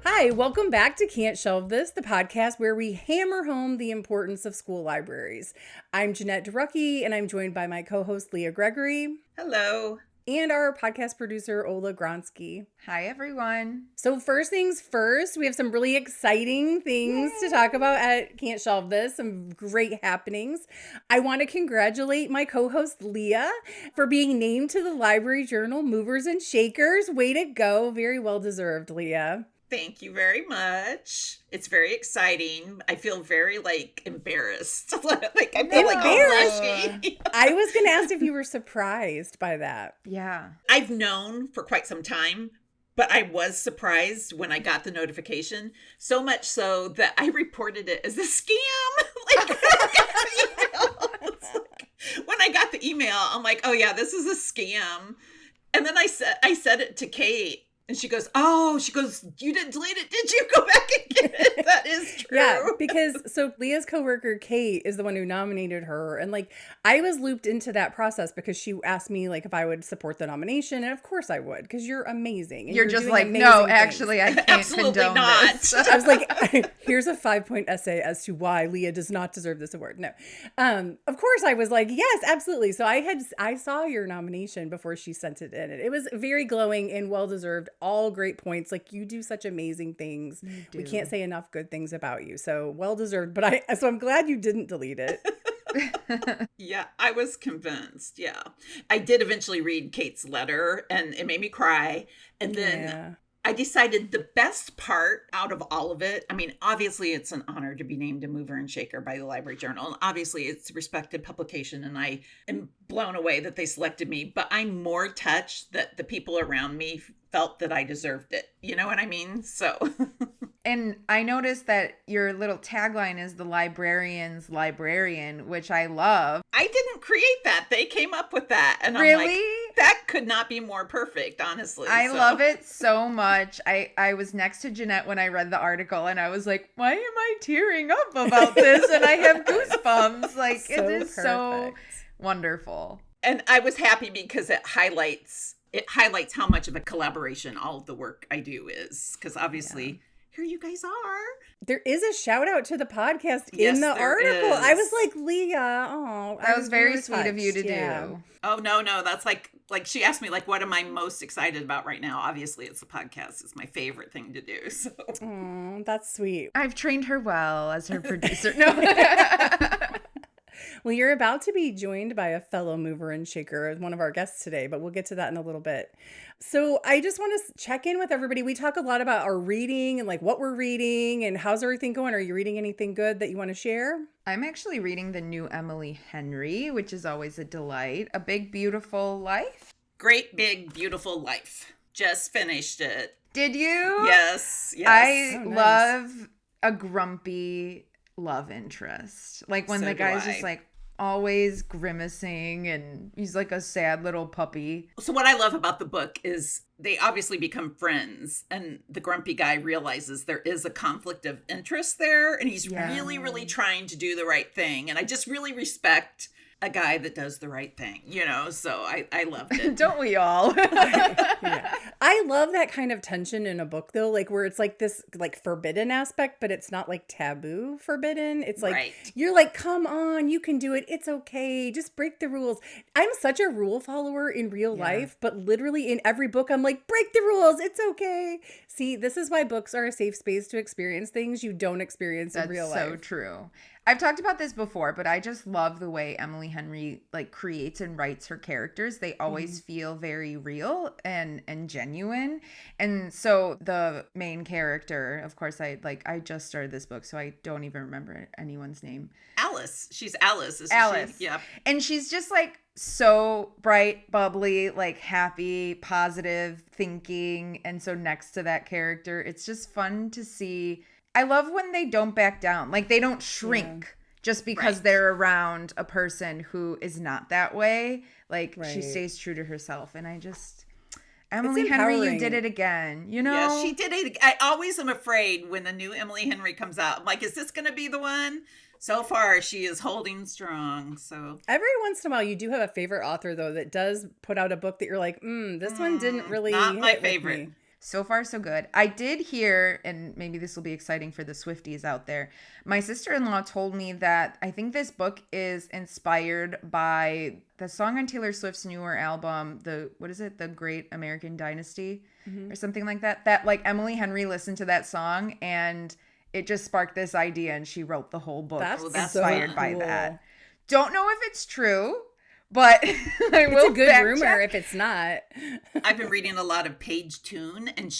Hi, welcome back to Can't Shelve This, the podcast where we hammer home the importance of school libraries. I'm Janette Drucke, and I'm joined by my co-host Leah Gregory. Hello. And our podcast producer, Ola Gronsky. Hi, everyone. So first things first, we have some really exciting things to talk about at Can't Shelve This, some great happenings. I want to congratulate my co-host, Leah, for being named to the Library Journal Movers and Shakers. Way to go. Very well deserved, Leah. Thank you very much. It's very exciting. I feel very embarrassed. I feel like embarrassed. I was going to ask if you were surprised by that. Yeah. I've known for quite some time, but I was surprised when I got the notification. So much so that I reported it as a scam. When I got the email, I'm like, oh yeah, this is a scam. And then I said it to Kate. And she goes, you didn't delete it, did you? Go back and get it. That is true. Yeah, because so Leah's coworker, Kate, is the one who nominated her. And I was looped into that process because she asked me if I would support the nomination. And of course I would, because you're amazing. And you're just no, things. Actually, I can't Absolutely condone not. This. I was like, here's a 5-point essay as to why Leah does not deserve this award. No. Of course I was like, yes, absolutely. So I saw your nomination before she sent it in. And it was very glowing and well-deserved. All great points. You do such amazing things. We can't say enough good things about you. So well deserved. But so I'm glad you didn't delete it. Yeah, I was convinced. Yeah. I did eventually read Kate's letter and it made me cry. And then I decided the best part out of all of it, I mean, obviously it's an honor to be named a mover and shaker by the Library Journal. And obviously it's a respected publication and I am blown away that they selected me, but I'm more touched that the people around me felt that I deserved it. You know what I mean? So. And I noticed that your little tagline is the librarian's librarian, which I love. I didn't create that. They came up with that. And I'm really? Like, that could not be more perfect, honestly. I love it so much. I was next to Janette when I read the article and I was like, why am I tearing up about this? And I have goosebumps. It is so wonderful. And I was happy because it highlights how much of a collaboration all of the work I do is. Because obviously, here you guys are. There is a shout out to the podcast in the article. Is. I was like, Leah, that was very sweet of you to do. Oh, no. That's like she asked me, what am I most excited about right now? Obviously, it's the podcast. It's my favorite thing to do. So. Oh, that's sweet. I've trained her well as her producer. No. Well, you're about to be joined by a fellow mover and shaker as one of our guests today, but we'll get to that in a little bit. So I just want to check in with everybody. We talk a lot about our reading and what we're reading and how's everything going? Are you reading anything good that you want to share? I'm actually reading the new Emily Henry, which is always a delight. A Big Beautiful Life. Great Big Beautiful Life. Just finished it. Did you? Yes. I love a grumpy love interest. When So the guy's do I. just always grimacing and he's like a sad little puppy. So what I love about the book is they obviously become friends and the grumpy guy realizes there is a conflict of interest there and he's really, really trying to do the right thing. And I just really respect a guy that does the right thing, so I loved it. Don't we all? Yeah. I love that kind of tension in a book though, where it's this forbidden aspect, but it's not taboo forbidden. It's you're come on, you can do it. It's okay. Just break the rules. I'm such a rule follower in real life, but literally in every book, I'm break the rules. It's okay. See, this is why books are a safe space to experience things you don't experience in real life. That's so true. I've talked about this before, but I just love the way Emily Henry creates and writes her characters. They always feel very real and genuine. And so the main character, of course, I just started this book, so I don't even remember anyone's name. Alice. She's Alice, isn't Alice. she? Yeah. And she's just so bright, bubbly, happy, positive thinking. And so next to that character, it's just fun to see. I love when they don't back down. They don't shrink just because they're around a person who is not that way. She stays true to herself. And Emily Henry, you did it again. Yeah, she did it. I always am afraid when the new Emily Henry comes out. I'm like, is this going to be the one? So far, she is holding strong. So every once in a while, you do have a favorite author, though, that does put out a book that you're like, this one didn't really not my hit with favorite. me. So far, so good. I did hear, and maybe this will be exciting for the Swifties out there. My sister-in-law told me that I think this book is inspired by the song on Taylor Swift's newer album, The Great American Dynasty, or something like that. That like Emily Henry listened to that song and it just sparked this idea, and she wrote the whole book inspired by that. Don't know if it's true, but it's a good rumor if it's not. I've been reading a lot of Paige Toon, and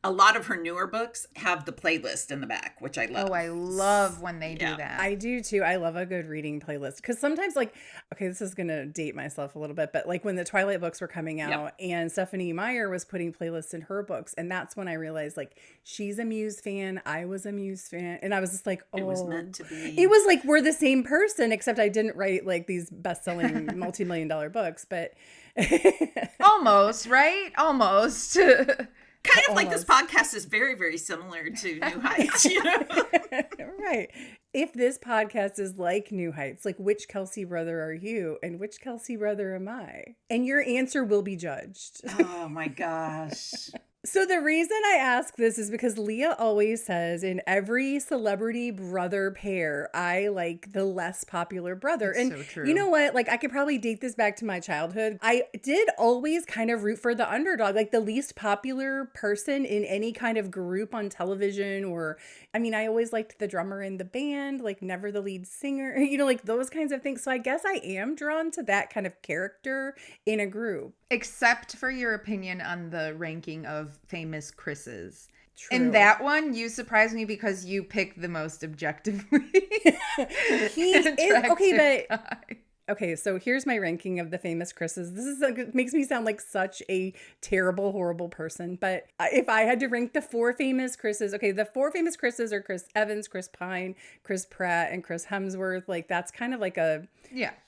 a lot of her newer books have the playlist in the back, which I love. Oh, I love when they do that. I do too. I love a good reading playlist because sometimes, like, okay, this is gonna date myself a little bit, but like when the Twilight books were coming out, and Stephanie Meyer was putting playlists in her books, and that's when I realized like she's a Muse fan, I was a Muse fan, and I was just like, oh, it was meant to be. It was like we're the same person, except I didn't write like these best-selling multi-million-dollar books, but almost, right? Almost. Kind of like this podcast is very, very similar to New Heights, you know? Right. If this podcast is like New Heights, like which Kelsey brother are you and which Kelsey brother am I? And your answer will be judged. Oh my gosh. So the reason I ask this is because Leah always says in every celebrity brother pair, I like the less popular brother. That's and so true. You know what? Like I could probably date this back to my childhood. I did always kind of root for the underdog, like the least popular person in any kind of group on television, or I mean, I always liked the drummer in the band, like never the lead singer, you know, like those kinds of things. So I guess I am drawn to that kind of character in a group. Except for your opinion on the ranking of famous Chris's. True. In that one, you surprised me because you picked the most objectively. He is okay, but okay, so here's my ranking of the famous Chris's. This is it makes me sound like such a terrible, horrible person. But if I had to rank the 4 famous Chris's, okay, the 4 famous Chris's are Chris Evans, Chris Pine, Chris Pratt, and Chris Hemsworth. Like that's kind of like a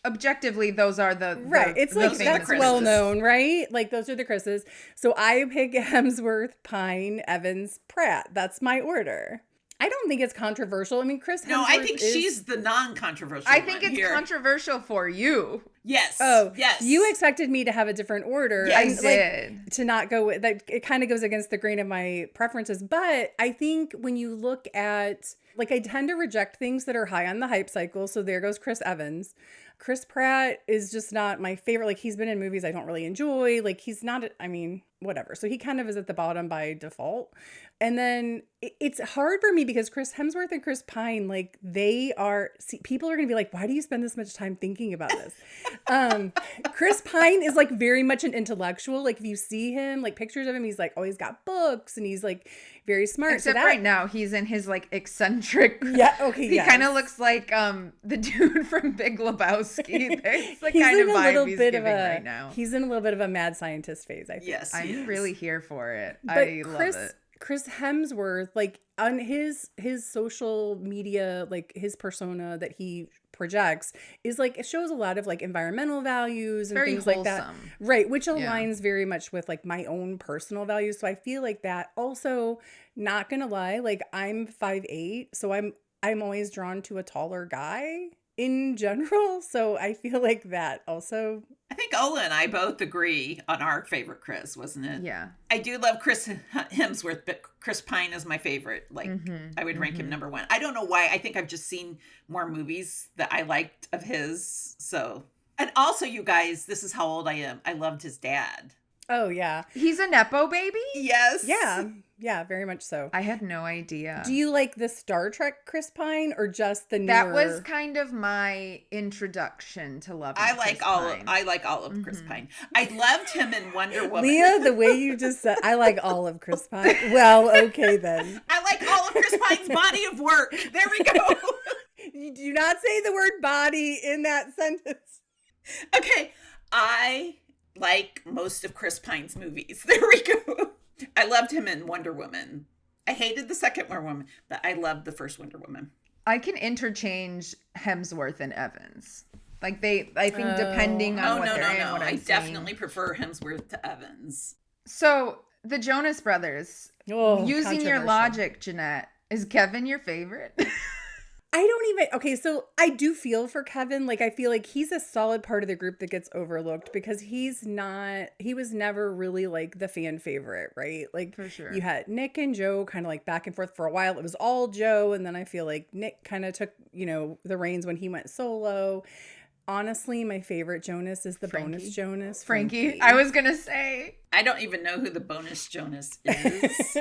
objectively, those are the right. It's like that's well known, right? Like those are the Chris's. So I pick Hemsworth, Pine, Evans, Pratt. That's my order. I don't think it's controversial. I mean, Chris Hemsworth. No, I think she's the non-controversial. I think it's controversial for you. Yes. Oh, yes. You expected me to have a different order. Yes, I did. Like, to not go with that. It kind of goes against the grain of my preferences. But I think when you look at, like, I tend to reject things that are high on the hype cycle. So there goes Chris Evans. Chris Pratt is just not my favorite. Like, he's been in movies I don't really enjoy. Like, he's not, I mean, whatever. So he kind of is at the bottom by default. And then it's hard for me because Chris Hemsworth and Chris Pine, like people are going to be like, why do you spend this much time thinking about this? Chris Pine is like very much an intellectual. Like if you see him, like pictures of him, he's like, oh, he's got books and he's like very smart. Except right now he's in his like eccentric. Yeah. Okay. He kind of looks like the dude from Big Lebowski. That's the he's kind of in a vibe little he's bit giving of a, right now. He's in a little bit of a mad scientist phase, I think. Yes. I'm really here for it. But I love it. Chris Hemsworth, like on his social media, like his persona that he projects is like, it shows a lot of like environmental values and very things wholesome. like that. Right. Which aligns very much with like my own personal values. So I feel like that also, not gonna lie, like I'm 5'8", so I'm always drawn to a taller guy in general. So I feel like that also. I think Ola and I both agree on our favorite Chris, wasn't it? Yeah. I do love Chris Hemsworth, but Chris Pine is my favorite. Like, I would rank him number 1. I don't know why. I think I've just seen more movies that I liked of his. So, and also, you guys, this is how old I am. I loved his dad. Oh, yeah. He's a Nepo baby? Yes. Yeah. Yeah, very much so. I had no idea. Do you like the Star Trek Chris Pine or just the newer? That was kind of my introduction to love. I like all of Chris Pine. I loved him in Wonder Woman. Leah, the way you just said, I like all of Chris Pine. Well, okay then. I like all of Chris Pine's body of work. There we go. You do not say the word body in that sentence. Okay, I like most of Chris Pine's movies. There we go. I loved him in Wonder Woman. I hated the second Wonder Woman, but I loved the first Wonder Woman. I can interchange Hemsworth and Evans. Like I think depending on what they're in, what I'm I seeing. definitely prefer Hemsworth to Evans. So the Jonas Brothers, using your logic, Janette, is Kevin your favorite? Okay, so I do feel for Kevin. Like, I feel like he's a solid part of the group that gets overlooked because he was never really like the fan favorite, right? Like, for sure. You had Nick and Joe kind of like back and forth for a while. It was all Joe. And then I feel like Nick kind of took, the reins when he went solo. Honestly, my favorite Jonas is the bonus Jonas. Frankie. I was going to say. I don't even know who the bonus Jonas is.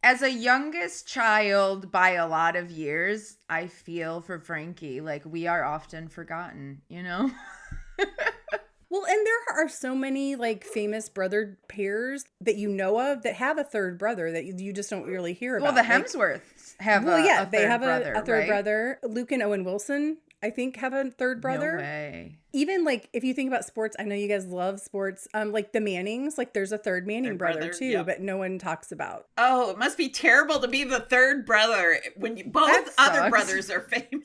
As a youngest child by a lot of years, I feel for Frankie. Like, we are often forgotten, Well, and there are so many like famous brother pairs that you know of that have a third brother that you just don't really hear about. Well, the Hemsworths have a third brother. Luke and Owen Wilson, I think, have a third brother. No way. Even like if you think about sports, I know you guys love sports. Like the Mannings, like there's a third Manning brother too, yep. but no one talks about. Oh, it must be terrible to be the third brother when both other brothers are famous.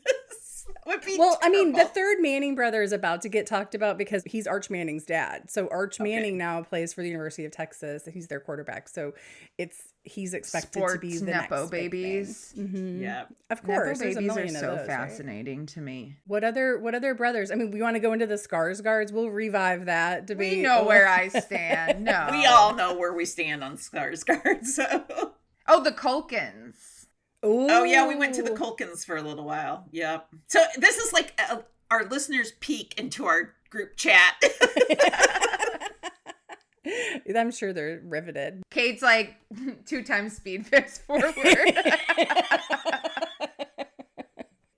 Would be terrible. I mean, the third Manning brother is about to get talked about because he's Arch Manning's dad. So Arch Manning now plays for the University of Texas. He's their quarterback. So he's expected to be the Nepo next babies. Mm-hmm. Yeah, of course. Nepo babies are so those, fascinating to me. What other brothers? I mean, we want to go into the Skarsgårds. We'll revive that debate. We know where I stand. No, we all know where we stand on Skarsgård. So, the Culkins. Ooh. Oh, yeah, we went to the Culkins for a little while. Yep. So this is like our listeners' peek into our group chat. I'm sure they're riveted. Kate's like 2 times speed fast forward.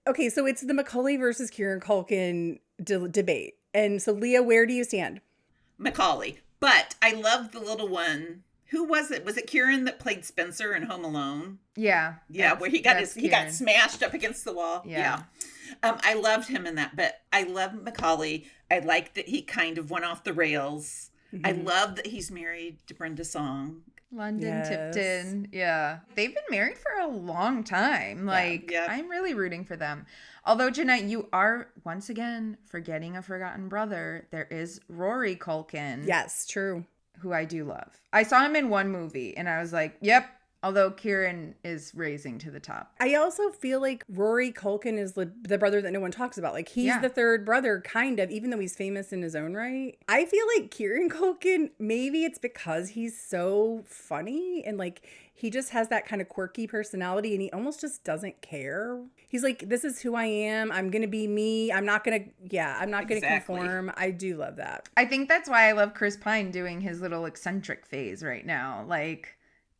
Okay, so it's the Macaulay versus Kieran Culkin debate. And so, Leah, where do you stand? Macaulay. But I love the little one. Who was it? Was it Kieran that played Spencer in Home Alone? Yeah. Where he got smashed up against the wall. Yeah. I loved him in that, but I love Macaulay. I like that he kind of went off the rails. Mm-hmm. I love that he's married to Brenda Song. London Tipton. Yeah. They've been married for a long time. Like, I'm really rooting for them. Although, Janette, you are, once again, forgetting a forgotten brother. There is Rory Culkin. Yes, true. Who I do love. I saw him in one movie and I was like, yep. Although Kieran is raising to the top. I also feel like Rory Culkin is the brother that no one talks about. Like, he's the third brother, kind of, even though he's famous in his own right. I feel like Kieran Culkin, maybe it's because he's so funny and like he just has that kind of quirky personality and he almost just doesn't care. He's like, this is who I am. I'm going to be me. I'm not going to conform. I do love that. I think that's why I love Chris Pine doing his little eccentric phase right now. Like,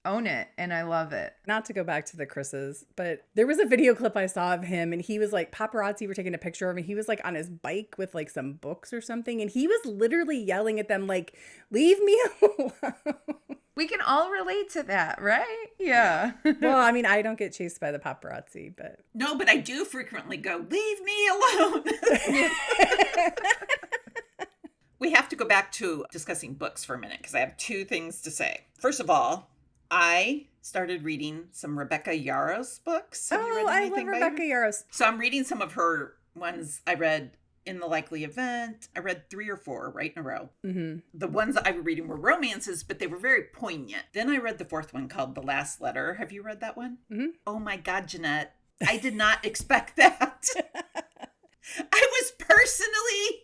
own it, and I love it. Not to go back to the Chris's, but there was a video clip I saw of him and he was like, paparazzi were taking a picture of him. He was like on his bike with like some books or something and he was literally yelling at them like, leave me alone. We can all relate to that, right? Yeah. Well, I mean, I don't get chased by the paparazzi, but no, but I do frequently go, leave me alone. We have to go back to discussing books for a minute because I have 2 things to say. First of all, I started reading some Rebecca Yarros books. Have you read anything I love Rebecca Yarros. So I'm reading some of her ones I read In the Likely Event. I read 3 or 4 right in a row. Mm-hmm. The ones that I was reading were romances, but they were very poignant. Then I read the 4th one called The Last Letter. Have you read that one? Mm-hmm. Oh my God, Janette. I did not expect that. I was personally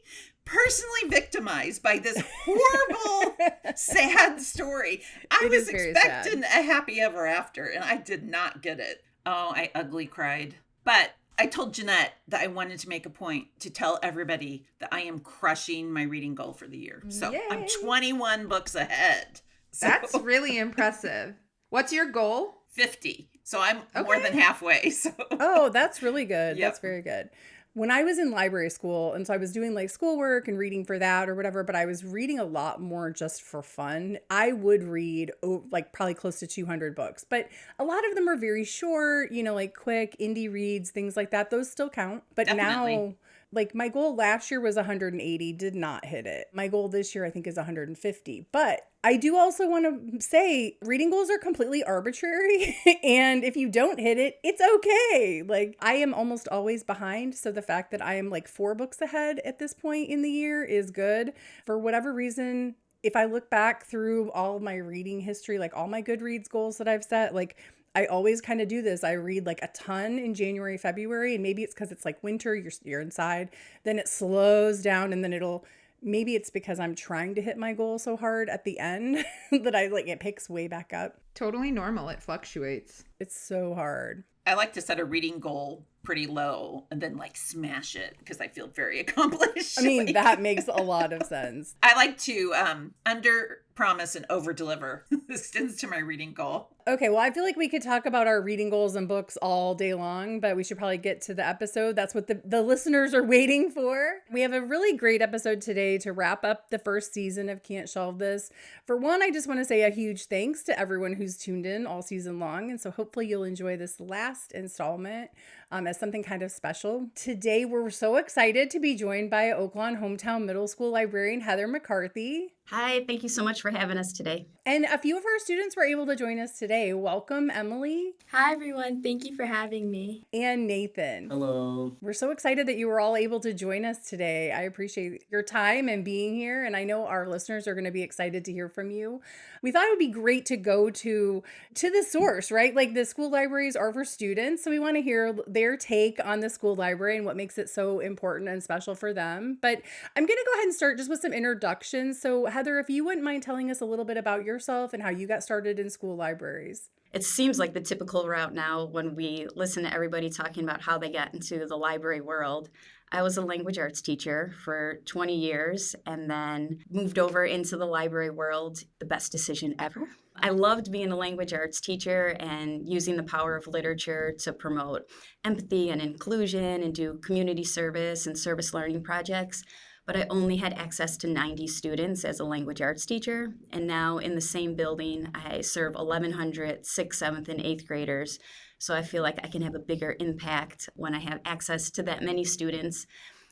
victimized by this horrible, sad story. I was expecting a happy ever after, and I did not get it. Oh, I ugly cried. But I told Janette that I wanted to make a point to tell everybody that I am crushing my reading goal for the year. So Yay. I'm 21 books ahead. So. That's really impressive. What's your goal? 50. So I'm more than halfway. So. Oh, that's really good. Yep. That's very good. When I was in library school, and so I was doing like schoolwork and reading for that or whatever, but I was reading a lot more just for fun. I would read like probably close to 200 books, but a lot of them are very short, like quick indie reads, things like that. Those still count. But Definitely. Now, like my goal last year was 180, did not hit it. My goal this year I think is 150. But I do also want to say reading goals are completely arbitrary. And if you don't hit it, it's okay. Like I am almost always behind. So the fact that I am like 4 books ahead at this point in the year is good. For whatever reason, if I look back through all of my reading history, like all my Goodreads goals that I've set, like I always kind of do this. I read like a ton in January, February, and maybe it's because it's like winter, you're inside. Then it slows down, and then maybe it's because I'm trying to hit my goal so hard at the end that it picks way back up. Totally normal. It fluctuates. It's so hard. I like to set a reading goal pretty low and then like smash it because I feel very accomplished. I mean, that makes a lot of sense. I like to under promise and over deliver. This extends to my reading goal. Okay, well, I feel like we could talk about our reading goals and books all day long, but we should probably get to the episode. That's what the listeners are waiting for. We have a really great episode today to wrap up the first season of Can't Shelve This. For one, I just want to say a huge thanks to everyone who's tuned in all season long, and so hopefully you'll enjoy this last installment as something kind of special. Today, we're so excited to be joined by Oaklawn Hometown Middle School librarian Heather McCarthy. Hi, thank you so much for having us today. And a few of our students were able to join us today. Welcome, Emily. Hi, everyone. Thank you for having me. And Nathan. Hello. We're so excited that you were all able to join us today. I appreciate your time and being here. And I know our listeners are going to be excited to hear from you. We thought it would be great to go to the source, right? Like the school libraries are for students. So we want to hear their take on the school library and what makes it so important and special for them. But I'm going to go ahead and start just with some introductions. So Heather, if you wouldn't mind telling us a little bit about yourself and how you got started in school libraries. It seems like the typical route now when we listen to everybody talking about how they got into the library world. I was a language arts teacher for 20 years and then moved over into the library world. The best decision ever. I loved being a language arts teacher and using the power of literature to promote empathy and inclusion and do community service and service learning projects. But I only had access to 90 students as a language arts teacher. And now in the same building, I serve 1,100 6th, 7th, and 8th graders. So I feel like I can have a bigger impact when I have access to that many students.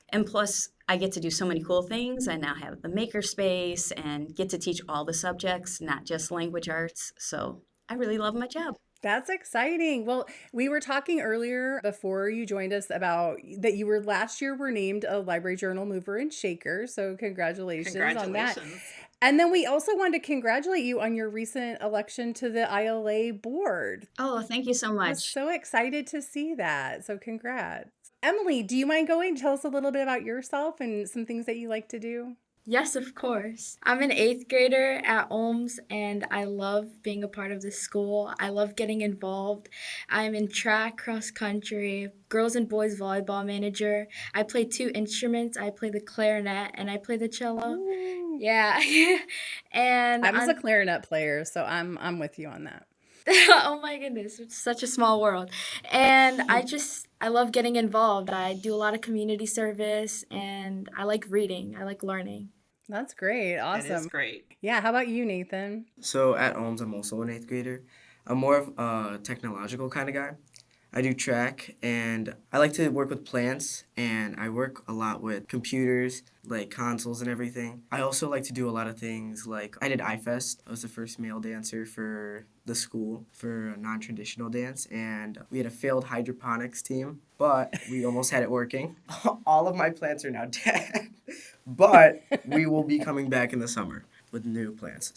And plus, I get to do so many cool things. I now have the makerspace and get to teach all the subjects, not just language arts. So I really love my job. That's exciting. Well, we were talking earlier before you joined us about that you were last year were named a Library Journal Mover and Shaker. So congratulations on that. And then we also wanted to congratulate you on your recent election to the ILA board. Oh, thank you so much. I'm so excited to see that. So congrats. Emily, do you mind going to tell us a little bit about yourself and some things that you like to do? Yes, of course. I'm an 8th grader at Mmrs, and I love being a part of the school. I love getting involved. I'm in track, cross country, girls and boys volleyball manager. I play 2 instruments. I play the clarinet and I play the cello. Ooh. Yeah. And I was a clarinet player, so I'm with you on that. Oh my goodness, it's such a small world. And I love getting involved. I do a lot of community service and I like reading. I like learning. That's great. Awesome. That is great. Yeah. How about you, Nathan? So at Ohms, I'm also an 8th grader. I'm more of a technological kind of guy. I do track and I like to work with plants and I work a lot with computers, like consoles and everything. I also like to do a lot of things like I did iFest. I was the first male dancer for the school for a non-traditional dance and we had a failed hydroponics team, but we almost had it working. All of my plants are now dead, but we will be coming back in the summer with new plants.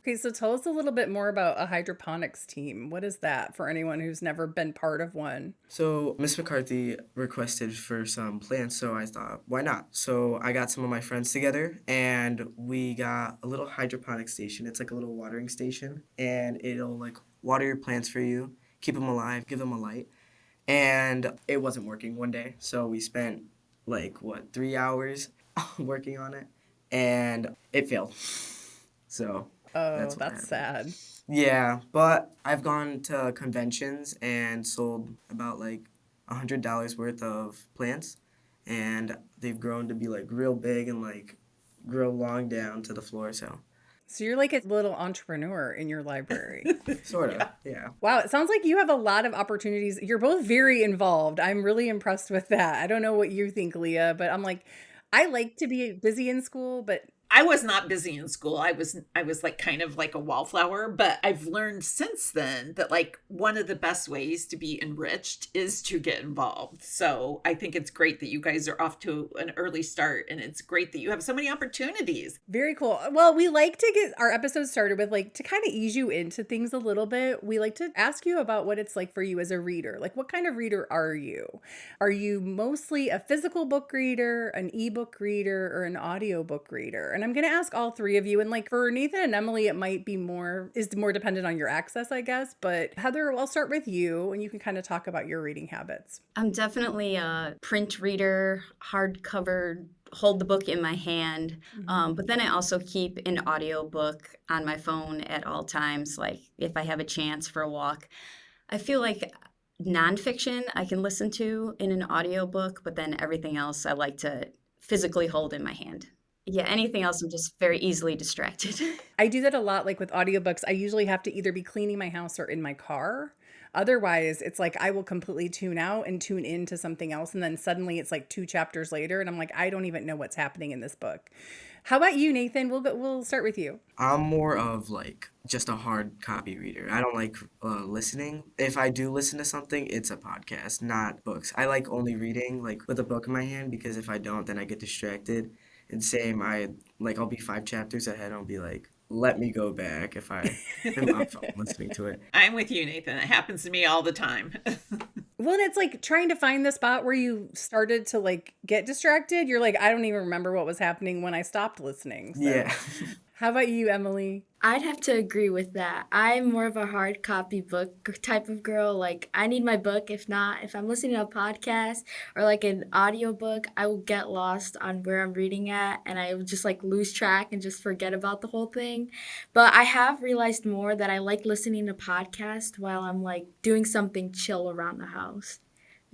Okay, so tell us a little bit more about a hydroponics team. What is that for anyone who's never been part of one? So Miss McCarthy requested for some plants, so I thought, why not? So I got some of my friends together, and we got a little hydroponic station. It's like a little watering station, and it'll like water your plants for you, keep them alive, give them a light. And it wasn't working one day, so we spent 3 hours working on it, and it failed. So... Oh, that's sad. Yeah, but I've gone to conventions and sold about $100 worth of plants, and they've grown to be real big and grow long down to the floor. So you're like a little entrepreneur in your library. Sort of, yeah. Wow, it sounds like you have a lot of opportunities. You're both very involved. I'm really impressed with that. I don't know what you think, Leah, but I like to be busy in school, but I was not busy in school. I was like kind of like a wallflower, but I've learned since then that like one of the best ways to be enriched is to get involved. So I think it's great that you guys are off to an early start, and it's great that you have so many opportunities. Very cool. Well, we like to get our episodes started with like to kind of ease you into things a little bit. We like to ask you about what it's like for you as a reader. Like, what kind of reader are you? Are you mostly a physical book reader, an ebook reader, or an audiobook reader? And I'm going to ask all three of you. And like for Nathan and Emily, it might be more dependent on your access, I guess. But Heather, I'll start with you and you can kind of talk about your reading habits. I'm definitely a print reader, hardcover, hold the book in my hand. But then I also keep an audiobook on my phone at all times, like if I have a chance for a walk. I feel like nonfiction I can listen to in an audiobook, but then everything else I like to physically hold in my hand. Yeah, anything else I'm just very easily distracted. I do that a lot. Like with audiobooks, I usually have to either be cleaning my house or in my car. Otherwise, it's like I will completely tune out and tune into something else. And then suddenly it's like 2 chapters later and I'm like, I don't even know what's happening in this book. How about you, Nathan? We'll start with you. I'm more of like just a hard copy reader. I don't like listening. If I do listen to something, it's a podcast, not books. I like only reading like with a book in my hand because if I don't, then I get distracted. And same, I'll be 5 chapters ahead. I'll be like, let me go back if I am up listening to it. I'm with you, Nathan. It happens to me all the time. Well, it's like trying to find the spot where you started to like get distracted. You're like, I don't even remember what was happening when I stopped listening. So. Yeah. How about you, Emily? I'd have to agree with that. I'm more of a hard copy book type of girl. Like, I need my book. If not, if I'm listening to a podcast or like an audiobook, I will get lost on where I'm reading at and I will just like lose track and just forget about the whole thing. But I have realized more that I like listening to podcasts while I'm like doing something chill around the house.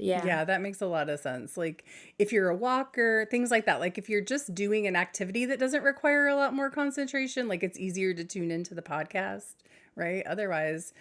Yeah, that makes a lot of sense. Like if you're a walker, things like that. Like if you're just doing an activity that doesn't require a lot more concentration, like it's easier to tune into the podcast, right? Otherwise,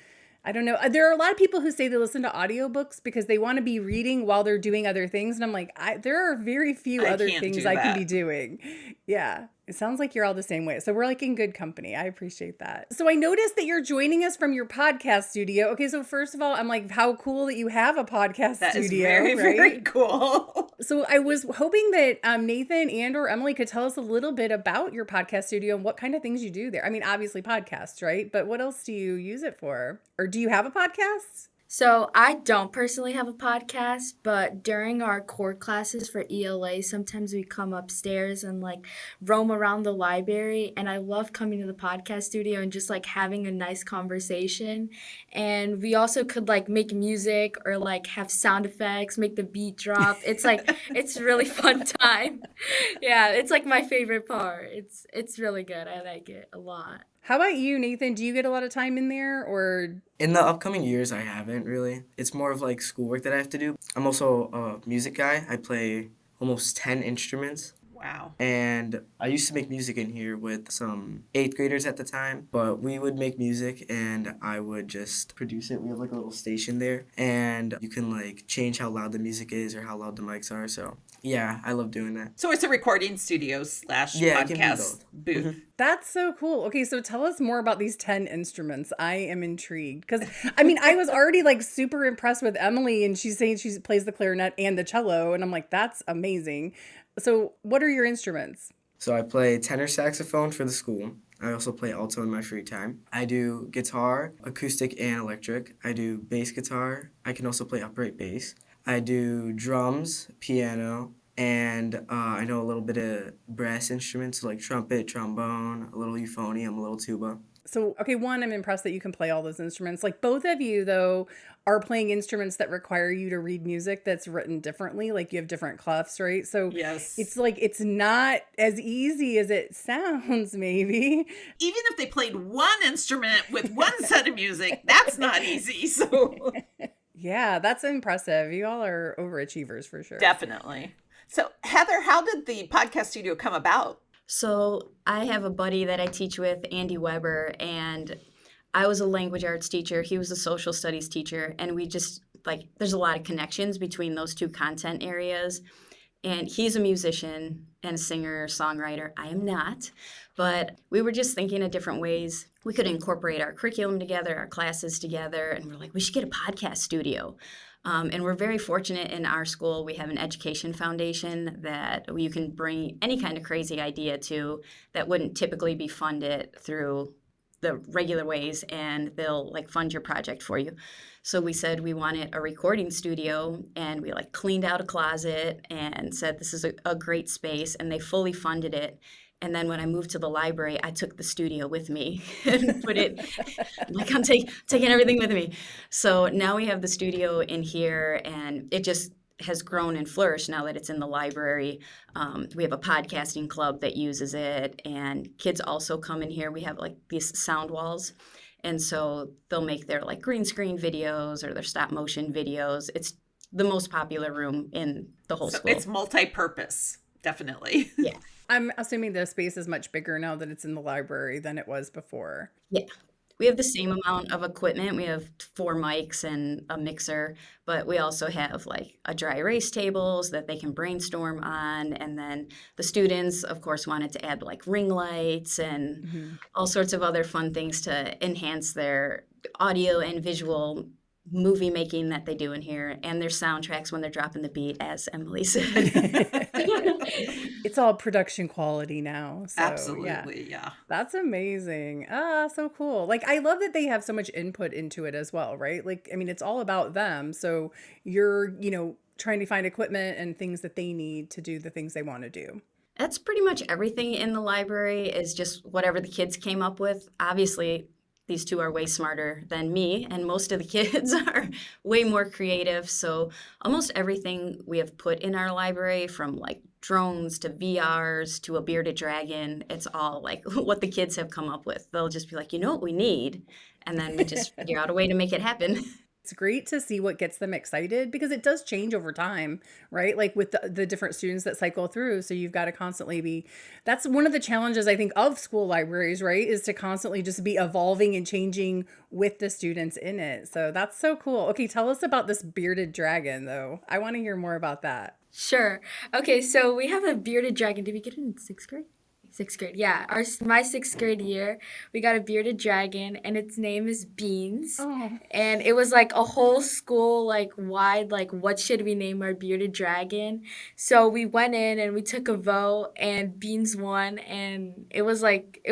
I don't know. There are a lot of people who say they listen to audiobooks because they want to be reading while they're doing other things. And I'm like, there are very few other things I can be doing. Yeah. It sounds like you're all the same way. So we're like in good company. I appreciate that. So I noticed that you're joining us from your podcast studio. Okay, so first of all, I'm like, how cool that you have a podcast that studio. That is very, right? very cool. So I was hoping that Nathan and or Emily could tell us a little bit about your podcast studio and what kind of things you do there. I mean, obviously podcasts, right? But what else do you use it for? Or do you have a podcast? So I don't personally have a podcast, but during our core classes for ELA, sometimes we come upstairs and like roam around the library. And I love coming to the podcast studio and just like having a nice conversation. And we also could like make music or like have sound effects, make the beat drop. It's like, it's really fun time. Yeah, it's like my favorite part. It's really good. I like it a lot. How about you, Nathan? Do you get a lot of time in there or? In the upcoming years, I haven't really. It's more of like schoolwork that I have to do. I'm also a music guy. I play almost 10 instruments. Wow. And I used to make music in here with some 8th graders at the time, but we would make music and I would just produce it. We have like a little station there and you can like change how loud the music is or how loud the mics are. So yeah, I love doing that. So it's a recording studio / podcast booth. Mm-hmm. That's so cool. Okay, so tell us more about these 10 instruments. I am intrigued because I mean, I was already like super impressed with Emily and she's saying she plays the clarinet and the cello and I'm like, that's amazing. So what are your instruments? So I play tenor saxophone for the school. I also play alto in my free time. I do guitar, acoustic and electric. I do bass guitar. I can also play upright bass. I do drums, piano, and I know a little bit of brass instruments like trumpet, trombone, a little euphonium, a little tuba. So, okay, one, I'm impressed that you can play all those instruments. Like both of you, though, are playing instruments that require you to read music that's written differently. Like you have different clefs, right? So yes. It's like it's not as easy as it sounds, maybe. Even if they played one instrument with one set of music, that's not easy. So yeah, that's impressive. You all are overachievers for sure. Definitely. So Heather, how did the podcast studio come about? So I have a buddy that I teach with, Andy Weber, and I was a language arts teacher. He was a social studies teacher, and we just, like, there's a lot of connections between those two content areas. And he's a musician and a singer, songwriter. I am not. But we were just thinking of different ways we could incorporate our curriculum together, our classes together. And we're like, we should get a podcast studio. And we're very fortunate in our school. We have an education foundation that you can bring any kind of crazy idea to that wouldn't typically be funded through the regular ways, and they'll like fund your project for you. So we said we wanted a recording studio, and we like cleaned out a closet and said this is a great space, and they fully funded it. And then when I moved to the library, I took the studio with me and put it, like I'm taking everything with me. So now we have the studio in here, and it just has grown and flourished now that it's in the library. We have a podcasting club that uses it, and kids also come in here. We have like these sound walls, and so they'll make their like green screen videos or their stop motion videos. It's the most popular room in the whole school. It's multi-purpose, definitely. Yeah. I'm assuming the space is much bigger now that it's in the library than it was before. Yeah. We have the same amount of equipment. We have 4 mics and a mixer, but we also have like a dry erase tables that they can brainstorm on. And then the students, of course, wanted to add like ring lights and all sorts of other fun things to enhance their audio and visual movie making that they do in here, and their soundtracks when they're dropping the beat, as Emily said. It's all production quality now. So, Absolutely, yeah. That's amazing. Ah, so cool. Like, I love that they have so much input into it as well, right? Like, I mean, it's all about them. So you're, trying to find equipment and things that they need to do the things they want to do. That's pretty much everything in the library is just whatever the kids came up with. Obviously, these two are way smarter than me, and most of the kids are way more creative. So almost everything we have put in our library, from like drones to VRs to a bearded dragon, it's all like what the kids have come up with. They'll just be like, you know what we need? And then we just figure out a way to make it happen. It's great to see what gets them excited, because it does change over time, right? Like with the different students that cycle through. So you've got to constantly that's one of the challenges I think of school libraries, right? Is to constantly just be evolving and changing with the students in it. So that's so cool. Okay, tell us about this bearded dragon though. I want to hear more about that. Sure. Okay, so we have a bearded dragon. Did we get it in 6th grade? 6th grade, yeah. My 6th grade year, we got a bearded dragon, and its name is Beans. Oh. And it was like a whole school wide, what should we name our bearded dragon? So we went in and we took a vote, and Beans won, and it was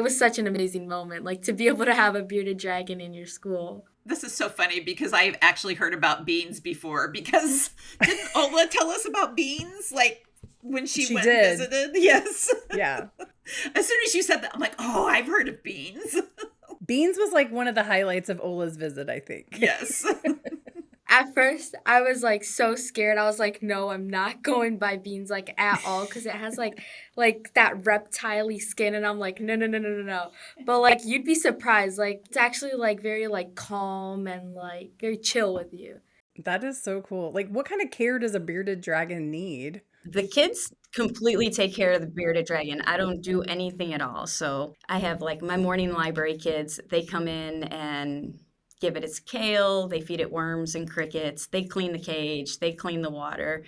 such an amazing moment, to be able to have a bearded dragon in your school. This is so funny because I've actually heard about Beans before, because didn't Ola tell us about Beans? When she went and visited? Yes. Yeah. As soon as you said that, I'm like, oh, I've heard of Beans. Beans was one of the highlights of Ola's visit, I think. Yes. At first, I was so scared. I was like, no, I'm not going by Beans at all, because it has that reptile-y skin, and I'm like, no. But you'd be surprised. It's actually very calm and very chill with you. That is so cool. What kind of care does a bearded dragon need? The kids completely take care of the bearded dragon. I don't do anything at all. So I have my morning library kids. They come in and give it its kale. They feed it worms and crickets. They clean the cage. They clean the water.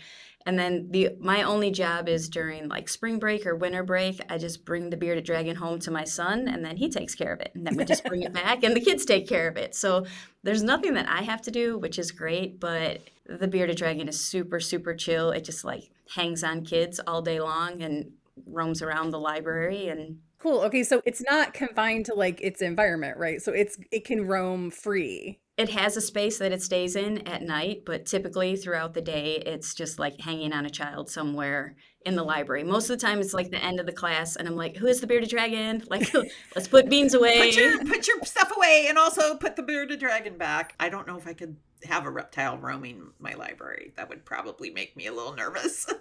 And then my only job is during spring break or winter break, I just bring the bearded dragon home to my son, and then he takes care of it. And then we just bring it back, and the kids take care of it. So there's nothing that I have to do, which is great. But the bearded dragon is super, super chill. It just hangs on kids all day long and roams around the library. And cool. Okay, so it's not confined to its environment, right? So it can roam free. It has a space that it stays in at night, but typically throughout the day, it's just hanging on a child somewhere in the library. Most of the time, it's the end of the class, and I'm like, who is the bearded dragon? Let's put Beans away. Put your stuff away, and also put the bearded dragon back. I don't know if I could have a reptile roaming my library. That would probably make me a little nervous.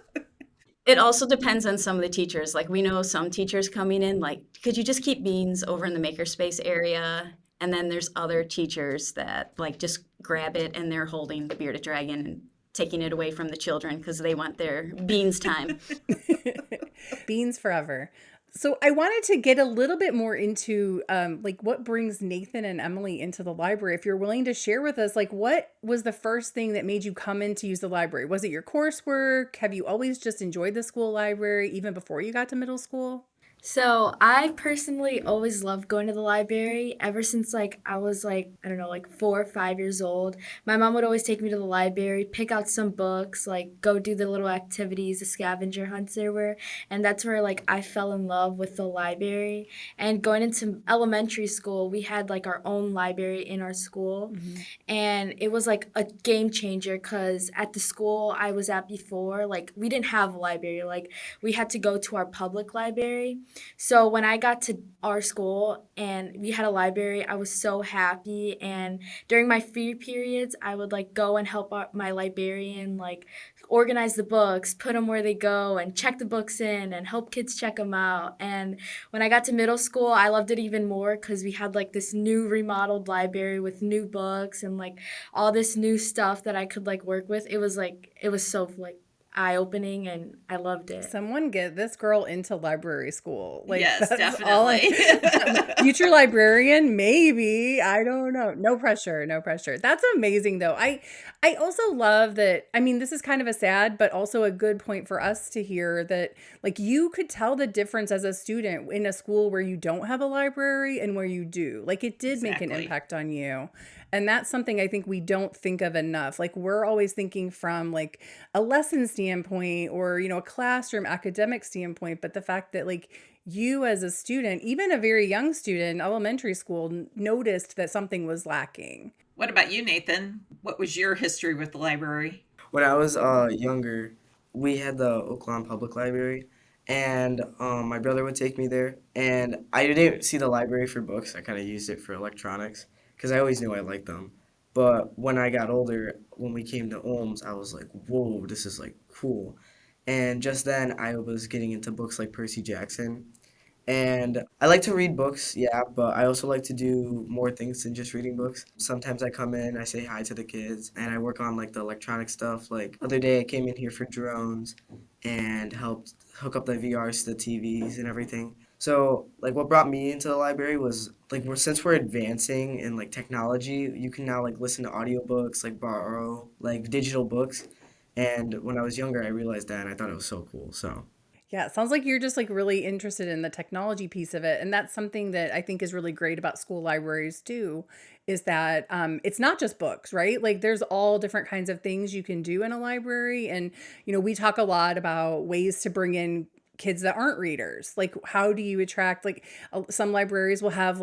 It also depends on some of the teachers. We know some teachers coming in, could you just keep Beans over in the makerspace area? And then there's other teachers that just grab it and they're holding the bearded dragon and taking it away from the children because they want their Beans time. Beans forever. So I wanted to get a little bit more into like what brings Nathan and Emily into the library. If you're willing to share with us, like what was the first thing that made you come in to use the library? Was it your coursework? Have you always just enjoyed the school library even before you got to middle school? So I personally always loved going to the library ever since I was I don't know, 4 or 5 years old. My mom would always take me to the library, pick out some books, go do the little activities, the scavenger hunts there were, and that's where I fell in love with the library. And going into elementary school, we had our own library in our school, and it was a game changer because at the school I was at before, we didn't have a library, we had to go to our public library. So when I got to our school and we had a library, I was so happy. And during my free periods, I would go and help out my librarian, organize the books, put them where they go, and check the books in and help kids check them out. And when I got to middle school, I loved it even more because we had this new remodeled library with new books and all this new stuff that I could work with. It was so eye-opening, and I loved it. Someone get this girl into library school. Yes, definitely. Future librarian, maybe. I don't know. No pressure, no pressure. That's amazing, though. I also love that. I mean, this is kind of a sad, but also a good point for us to hear that, you could tell the difference as a student in a school where you don't have a library and where you do. It did make an impact on you. And that's something I think we don't think of enough. We're always thinking from a lesson standpoint or, a classroom academic standpoint. But the fact that you as a student, even a very young student, elementary school, noticed that something was lacking. What about you, Nathan? What was your history with the library? When I was younger, we had the Oak Lawn Public Library, and my brother would take me there. And I didn't see the library for books. I kind of used it for electronics because I always knew I liked them. But when I got older, when we came to Ulms, I was like, whoa, this is cool. And just then I was getting into books like Percy Jackson. And I like to read books, yeah, but I also like to do more things than just reading books. Sometimes I come in, I say hi to the kids, and I work on the electronic stuff. Other day I came in here for drones and helped hook up the VRs to the TVs and everything. So what brought me into the library was since we're advancing in technology, you can now listen to audiobooks, borrow digital books. And when I was younger, I realized that and I thought it was so cool. So yeah, it sounds like you're just really interested in the technology piece of it. And that's something that I think is really great about school libraries too, is that it's not just books, right? There's all different kinds of things you can do in a library. And, we talk a lot about ways to bring in kids that aren't readers. How do you attract, some libraries will have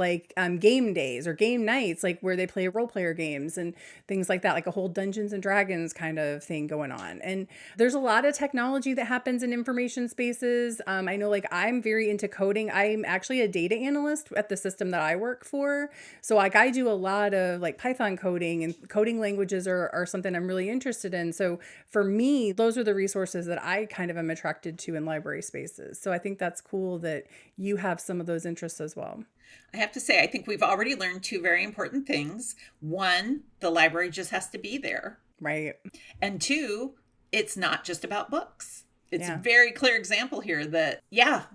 game days or game nights, where they play role player games and things like that, a whole Dungeons and Dragons kind of thing going on. And there's a lot of technology that happens in information spaces. I know I'm very into coding. I'm actually a data analyst at the system that I work for. So I do a lot of Python coding, and coding languages are something I'm really interested in. So for me, those are the resources that I kind of am attracted to in library space. So I think that's cool that you have some of those interests as well. I have to say, I think we've already learned two very important things. One, the library just has to be there. Right. And two, it's not just about books. It's a very clear example here that,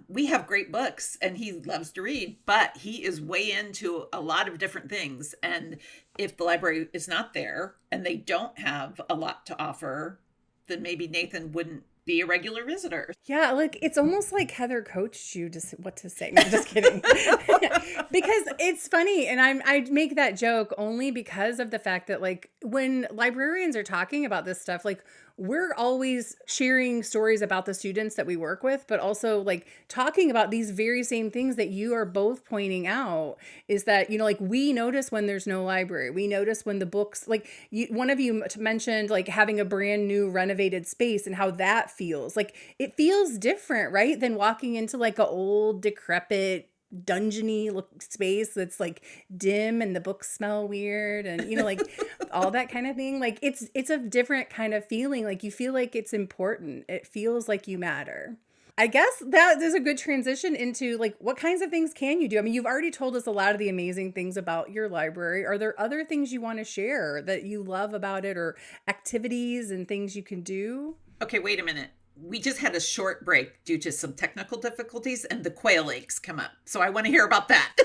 we have great books and he loves to read, but he is way into a lot of different things. And if the library is not there and they don't have a lot to offer, then maybe Nathan wouldn't be a regular visitor. Yeah, it's almost like Heather coached you to what to say. No, just kidding. Because it's funny, and I make that joke only because of the fact that when librarians are talking about this stuff, we're always sharing stories about the students that we work with, but also talking about these very same things that you are both pointing out, is that, we notice when there's no library. We notice when the books, one of you mentioned having a brand new renovated space and how that feels. It feels different, right? Than walking into a old decrepit dungeony look space that's dim and the books smell weird and all that kind of thing. It's a different kind of feeling. You feel like it's important. It feels like you matter. I guess that is a good transition into what kinds of things can you do? I mean, you've already told us a lot of the amazing things about your library. Are there other things you want to share that you love about it, or activities and things you can do? Okay, wait a minute. we just had a short break due to some technical difficulties and the quail eggs come up. So I want to hear about that.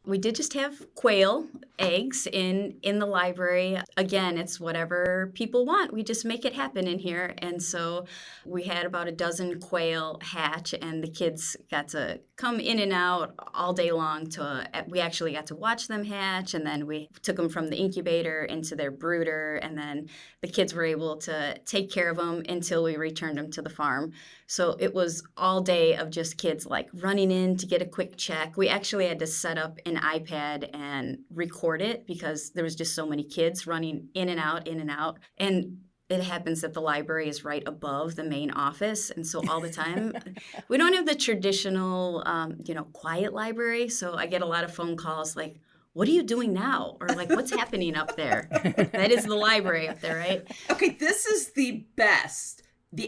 We did just have quail eggs in the library. Again, it's whatever people want. We just make it happen in here. And so we had about a dozen quail hatch, and the kids got to come in and out all day long. We actually got to watch them hatch, and then we took them from the incubator into their brooder, and then the kids were able to take care of them until we returned them to the farm. So it was all day of just kids like running in to get a quick check. We actually had to set up an iPad and record it because there was just so many kids running in and out, in and out. And it happens that the library is right above the main office. And so all the time, we don't have the traditional, quiet library. So I get a lot of phone calls like, what are you doing now? Or like, what's happening up there? That is the library up there, right? Okay, this is the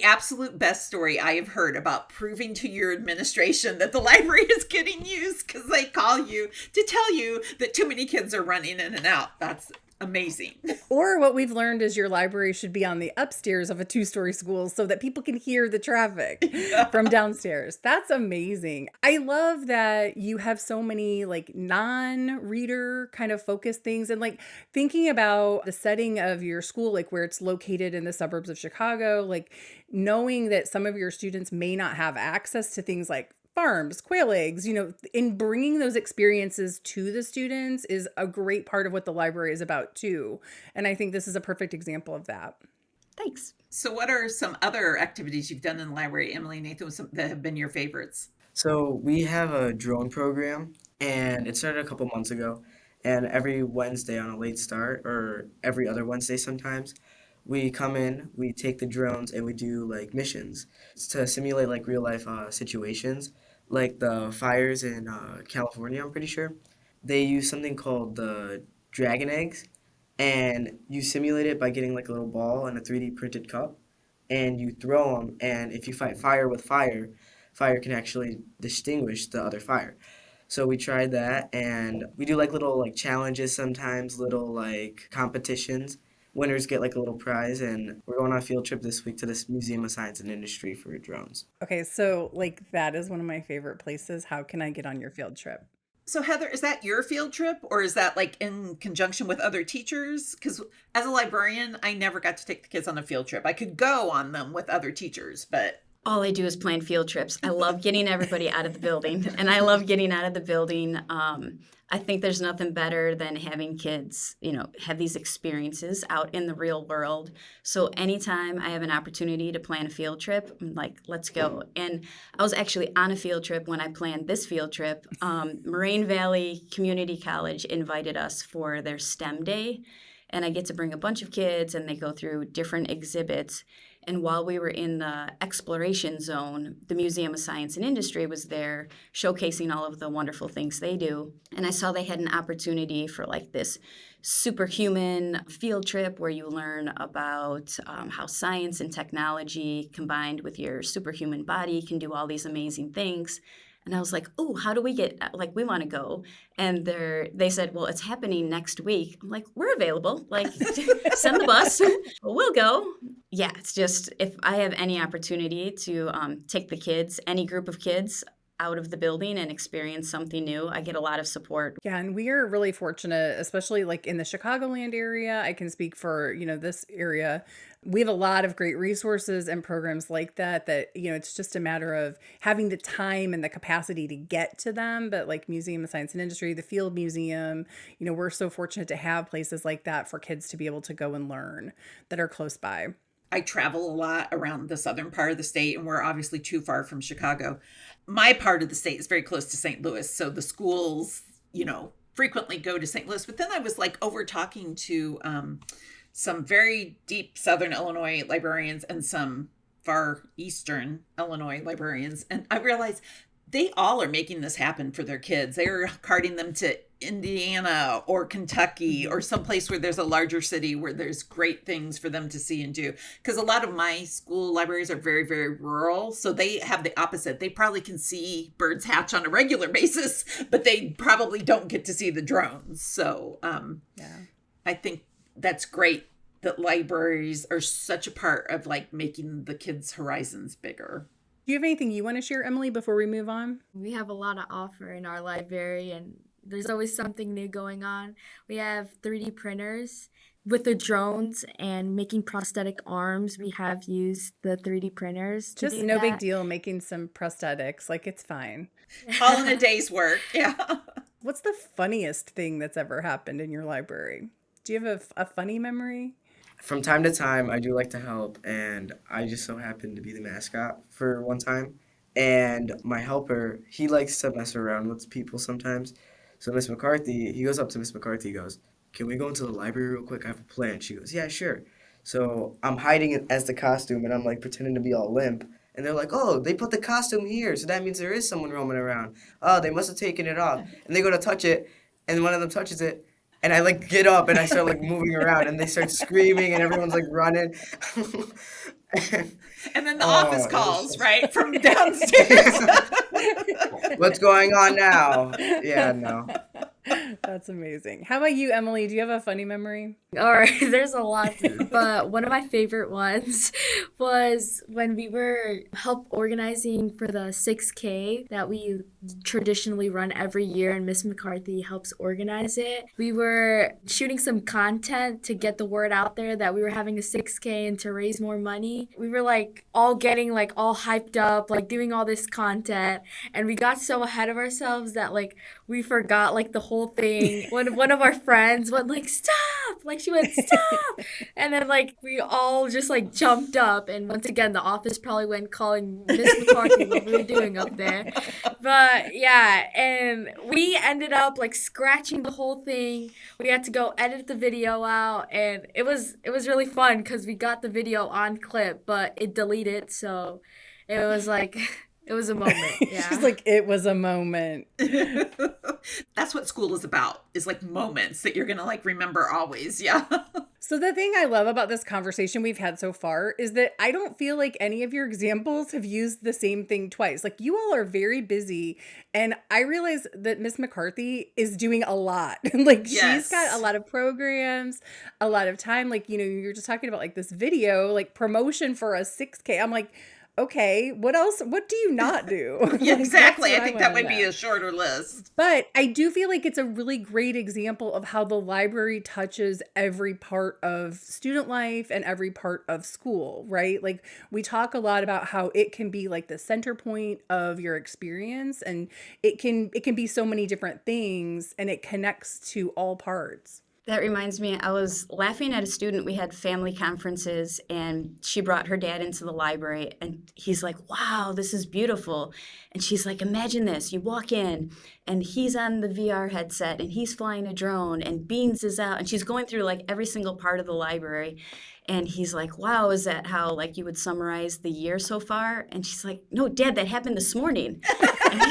absolute best story I have heard about proving to your administration that the library is getting used, because they call you to tell you that too many kids are running in and out. That's amazing. Or what we've learned is your library should be on the upstairs of a 2-story school so that people can hear the traffic from downstairs. That's amazing. I love that you have so many like non-reader kind of focused things, and like thinking about the setting of your school, like where it's located in the suburbs of Chicago, like knowing that some of your students may not have access to things like farms, quail eggs, in bringing those experiences to the students is a great part of what the library is about too. And I think this is a perfect example of that. Thanks. So what are some other activities you've done in the library, Emily and Nathan, that have been your favorites? So we have a drone program, and it started a couple months ago. And every Wednesday on a late start, or every other Wednesday sometimes, we come in, we take the drones, and we do like missions to simulate like real life situations, like the fires in California, I'm pretty sure. They use something called the dragon eggs, and you simulate it by getting like a little ball and a 3D printed cup, and you throw them, and if you fight fire with fire, fire can actually distinguish the other fire. So we tried that, and we do like little like challenges sometimes, little like competitions. Winners get like a little prize, and we're going on a field trip this week to this Museum of Science and Industry for drones. Okay, so like that is one of my favorite places. How can I get on your field trip? So Heather, is that your field trip, or is that like in conjunction with other teachers? Because as a librarian, I never got to take the kids on a field trip. I could go on them with other teachers, but all I do is plan field trips. I love getting everybody out of the building, and I love getting out of the building. I think there's nothing better than having kids, have these experiences out in the real world. So anytime I have an opportunity to plan a field trip, I'm like, let's go. And I was actually on a field trip when I planned this field trip. Moraine Valley Community College invited us for their STEM day, and I get to bring a bunch of kids, and they go through different exhibits. And while we were in the exploration zone, the Museum of Science and Industry was there showcasing all of the wonderful things they do. And I saw they had an opportunity for like this superhuman field trip where you learn about how science and technology combined with your superhuman body can do all these amazing things. And I was like, oh, how do we get, like, we want to go. And they said, well, it's happening next week. I'm like, we're available. Like, send the bus. We'll go. Yeah, it's just, if I have any opportunity to take the kids, any group of kids, out of the building and experience something new, I get a lot of support. Yeah, and we are really fortunate, especially like in the Chicagoland area. I can speak for, this area. We have a lot of great resources and programs like that, it's just a matter of having the time and the capacity to get to them. But like Museum of Science and Industry, the Field Museum, we're so fortunate to have places like that for kids to be able to go and learn that are close by. I travel a lot around the southern part of the state, and we're obviously too far from Chicago. My part of the state is very close to St. Louis, so the schools, frequently go to St. Louis. But then I was like over talking to some very deep southern Illinois librarians and some far eastern Illinois librarians, and I realized they all are making this happen for their kids. They are carting them to Indiana or Kentucky or someplace where there's a larger city where there's great things for them to see and do. Because a lot of my school libraries are very, very rural. So they have the opposite. They probably can see birds hatch on a regular basis, but they probably don't get to see the drones. So I think that's great that libraries are such a part of like making the kids' horizons bigger. Do you have anything you want to share, Emily, before we move on? We have a lot to offer in our library, and there's always something new going on. We have 3D printers with the drones and making prosthetic arms. We have used the 3D printers. Just no big deal making some prosthetics. Like, it's fine. All in a day's work. Yeah. What's the funniest thing that's ever happened in your library? Do you have a funny memory? From time to time, I do like to help, and I just so happened to be the mascot for one time. And my helper, he likes to mess around with people sometimes. So Miss McCarthy, he goes up to Miss McCarthy, he goes, "Can we go into the library real quick? I have a plan." She goes, "Yeah, sure." So I'm hiding it as the costume, and I'm like pretending to be all limp. And they're like, "Oh, they put the costume here, so that means there is someone roaming around. Oh, they must have taken it off." And they go to touch it, and one of them touches it. And I like get up and I start like moving around and they start screaming and everyone's like running. And then the office calls, right? From downstairs. What's going on now? Yeah, no. That's amazing. How about you, Emily? Do you have a funny memory? All right, there's a lot, but one of my favorite ones was when we were help organizing for the 6K that we traditionally run every year, and Miss McCarthy helps organize it. We were shooting some content to get the word out there that we were having a 6K and to raise more money. We were like all getting like all hyped up, like doing all this content, and we got so ahead of ourselves that like we forgot like the whole thing. One of our friends went like, "Stop!" Like she went, "Stop!" And then like we all just like jumped up, and once again the office probably went calling Miss McCarthy what we were doing up there. But yeah, and we ended up like scratching the whole thing. We had to go edit the video out, and it was really fun because we got the video on clip, but it deleted, so it was like it was a moment. Yeah. She's like, it was a moment. That's what school is about, is like moments that you're going to like remember always. Yeah. So the thing I love about this conversation we've had so far is that I don't feel like any of your examples have used the same thing twice. Like, you all are very busy, and I realize that Miss McCarthy is doing a lot. Like, Yes. She's got a lot of programs, a lot of time. Like, you know, you're just talking about like this video, like promotion for a 6K. I'm like, okay, what else? What do you not do? Yeah, Like, exactly. that's what I think that wanna would be know. a shorter list. But I do feel like it's a really great example of how the library touches every part of student life and every part of school, right? Like, we talk a lot about how it can be like the center point of your experience, and it can be so many different things, and it connects to all parts. That reminds me, I was laughing at a student. We had family conferences, and she brought her dad into the library, and he's like, "Wow, this is beautiful." And she's like, "Imagine this. You walk in, and he's on the VR headset, and he's flying a drone, and Beans is out." And she's going through like every single part of the library. And he's like, "Wow, is that how like you would summarize the year so far?" And she's like, "No, Dad, that happened this morning." And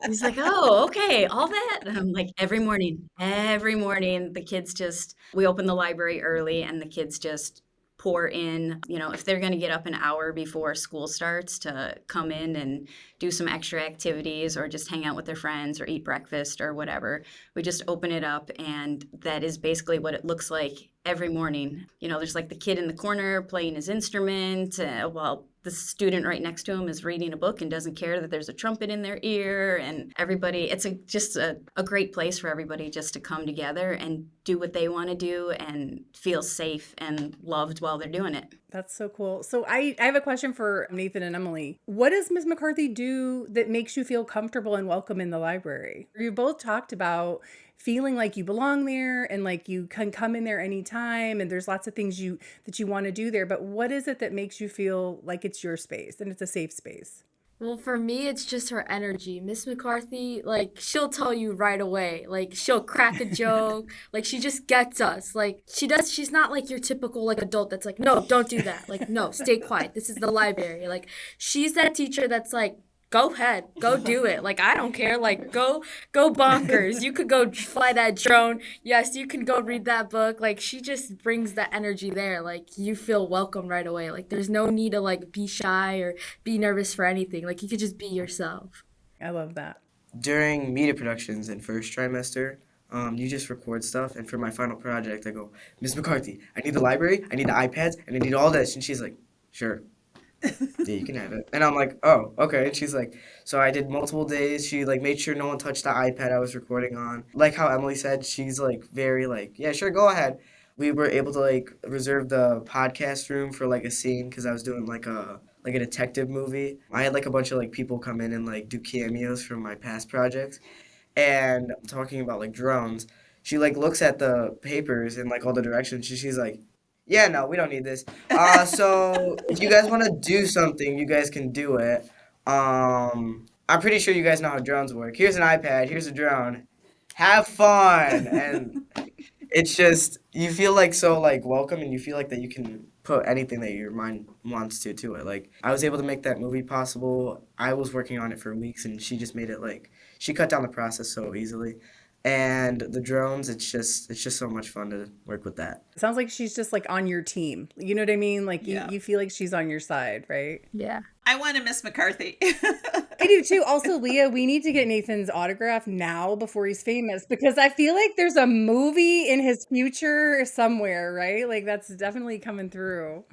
he's like, "Oh, okay, all that?" And I'm like, every morning, the kids just, we open the library early and the kids just pour in, you know, if they're going to get up an hour before school starts to come in and do some extra activities or just hang out with their friends or eat breakfast or whatever, we just open it up, and that is basically what it looks like every morning. You know, there's like the kid in the corner playing his instrument while the student right next to him is reading a book and doesn't care that there's a trumpet in their ear, and everybody, it's just a great place for everybody just to come together and do what they want to do and feel safe and loved while they're doing it. That's so cool. So I have a question for Nathan and Emily. What does Ms. McCarthy do that makes you feel comfortable and welcome in the library? You both talked about feeling like you belong there and like you can come in there anytime, and there's lots of things that you want to do there. But what is it that makes you feel like it's your space and it's a safe space? Well, for me, it's just her energy. Miss McCarthy, like, she'll tell you right away. Like, she'll crack a joke. Like, she just gets us. Like, she's not like your typical, like, adult that's like, "No, don't do that." Like, "No, stay quiet. This is the library." Like, she's that teacher that's like, "Go ahead, go do it. Like, I don't care. Like, go bonkers. You could go fly that drone. Yes, you can go read that book." Like, she just brings that energy there. Like, you feel welcome right away. Like, there's no need to like be shy or be nervous for anything. Like, you could just be yourself. I love that. During media productions in first trimester, you just record stuff. And for my final project, I go, Miss McCarthy, I need the library, I need the iPads, and I need all this. And she's like, sure. Yeah, you can have it. And I'm like, oh, okay. And she's like, so I did multiple days. She like made sure no one touched the iPad I was recording on. Like how Emily said, she's like very like, yeah, sure, go ahead. We were able to like reserve the podcast room for like a scene because I was doing like a detective movie. I had like a bunch of like people come in and like do cameos from my past projects. And talking about like drones, she like looks at the papers and like all the directions. She's like, yeah, no, we don't need this. So if you guys want to do something, you guys can do it. I'm pretty sure you guys know how drones work. Here's an iPad. Here's a drone. Have fun. And it's just, you feel like so like welcome, and you feel like that you can put anything that your mind wants to it. Like I was able to make that movie possible. I was working on it for weeks, and she just made it like, she cut down the process so easily. And the drones, it's just so much fun to work with that. It sounds like she's just like on your team. You know what I mean? Like you feel like she's on your side, right? Yeah. I want a Miss McCarthy. I do too. Also, Leah, we need to get Nathan's autograph now before he's famous, because I feel like there's a movie in his future somewhere, right? Like that's definitely coming through.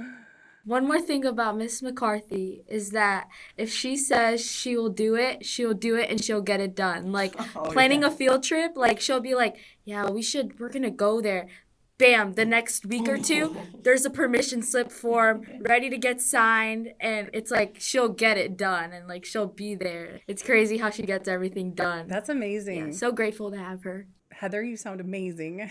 One more thing about Miss McCarthy is that if she says she will do it and she'll get it done. Like planning a field trip, like she'll be like, yeah, we're going to go there. Bam, the next week or two, there's a permission slip form ready to get signed, and it's like she'll get it done and like she'll be there. It's crazy how she gets everything done. That's amazing. Yeah, so grateful to have her. Heather, you sound amazing.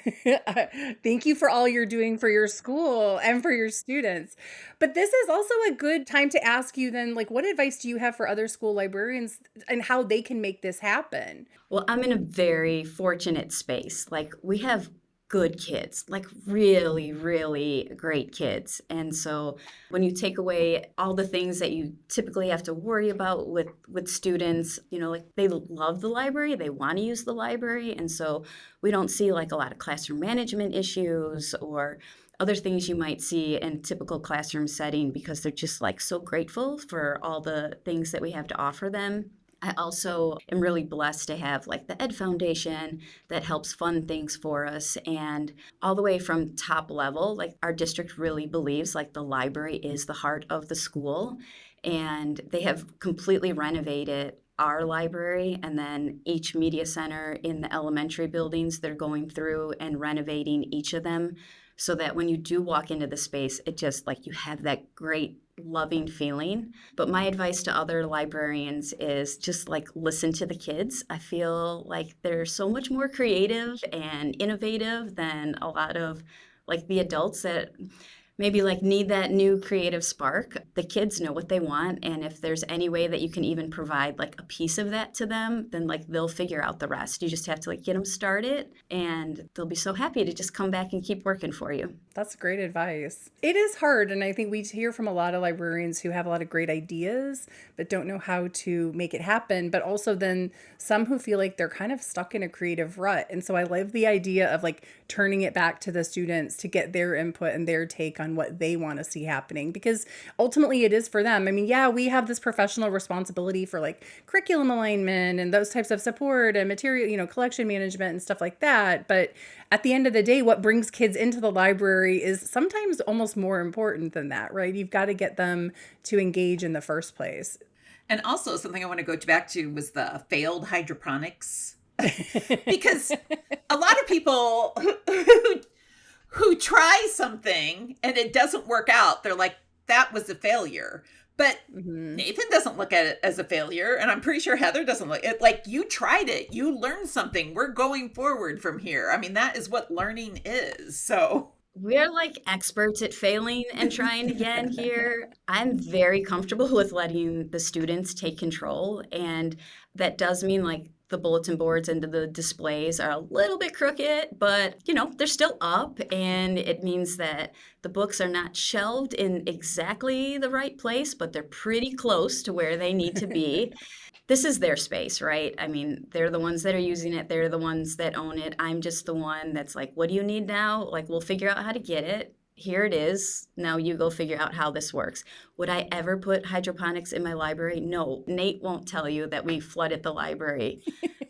Thank you for all you're doing for your school and for your students. But this is also a good time to ask you then, like, what advice do you have for other school librarians and how they can make this happen? Well, I'm in a very fortunate space. Like, we have good kids, like really, really great kids. And so when you take away all the things that you typically have to worry about with students, you know, like they love the library, they want to use the library. And so we don't see like a lot of classroom management issues or other things you might see in typical classroom setting, because they're just like so grateful for all the things that we have to offer them. I also am really blessed to have like the Ed Foundation that helps fund things for us, and all the way from top level, like our district really believes like the library is the heart of the school, and they have completely renovated our library, and then each media center in the elementary buildings, they're going through and renovating each of them so that when you do walk into the space, it just like you have that great loving feeling. But my advice to other librarians is just like listen to the kids. I feel like they're so much more creative and innovative than a lot of like the adults that maybe like need that new creative spark. The kids know what they want, and if there's any way that you can even provide like a piece of that to them, then like they'll figure out the rest. You just have to like get them started, and they'll be so happy to just come back and keep working for you. That's great advice. It is hard, and I think we hear from a lot of librarians who have a lot of great ideas but don't know how to make it happen, but also then some who feel like they're kind of stuck in a creative rut. And so I love the idea of like turning it back to the students to get their input and their take on what they want to see happening, because ultimately it is for them. I mean, yeah, we have this professional responsibility for like curriculum alignment and those types of support and material, you know, collection management and stuff like that. But at the end of the day, what brings kids into the library is sometimes almost more important than that, right? You've got to get them to engage in the first place. And also something I want to go back to was the failed hydroponics. Because a lot of people who try something and it doesn't work out, they're like, that was a failure. But Nathan doesn't look at it as a failure. And I'm pretty sure Heather doesn't look at it like, you tried it. You learned something. We're going forward from here. I mean, that is what learning is. So we're like experts at failing and trying again here. I'm very comfortable with letting the students take control. And that does mean like the bulletin boards and the displays are a little bit crooked, but you know, they're still up, and it means that the books are not shelved in exactly the right place, but they're pretty close to where they need to be. This is their space, right? I mean, they're the ones that are using it. They're the ones that own it. I'm just the one that's like, what do you need now? Like, we'll figure out how to get it. Here it is. Now you go figure out how this works. Would I ever put hydroponics in my library? No. Nate won't tell you that we flooded the library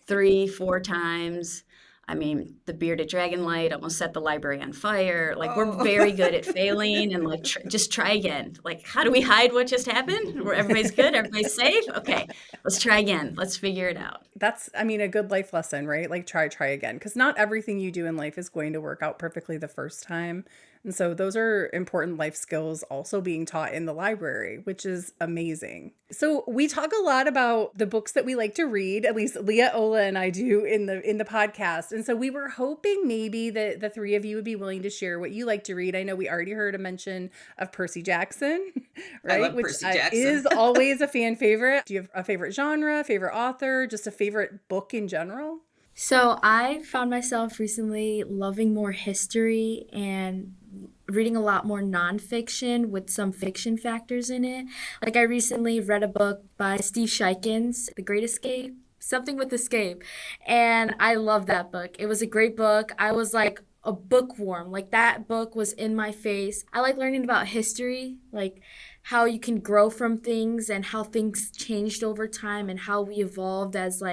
3-4 times. I mean, the bearded dragonlight almost set the library on fire. Like, we're very good at failing and like, just try again. Like, how do we hide what just happened? Where everybody's good, everybody's safe. Okay, let's try again. Let's figure it out. That's, I mean, a good life lesson, right? Like try again. Because not everything you do in life is going to work out perfectly the first time. And so those are important life skills also being taught in the library, which is amazing. So we talk a lot about the books that we like to read, at least Leah, Ola, and I do in the podcast. And so we were hoping maybe that the three of you would be willing to share what you like to read. I know we already heard a mention of Percy Jackson, right? I love Percy Jackson. Is always a fan favorite. Do you have a favorite genre, favorite author, just a favorite book in general? So I found myself recently loving more history and reading a lot more nonfiction with some fiction factors in it. Like I recently read a book by Steve Shikens, The Great Escape, something with escape. And I love that book. It was a great book. I was like a bookworm. Like that book was in my face. I like learning about history, like how you can grow from things and how things changed over time and how we evolved as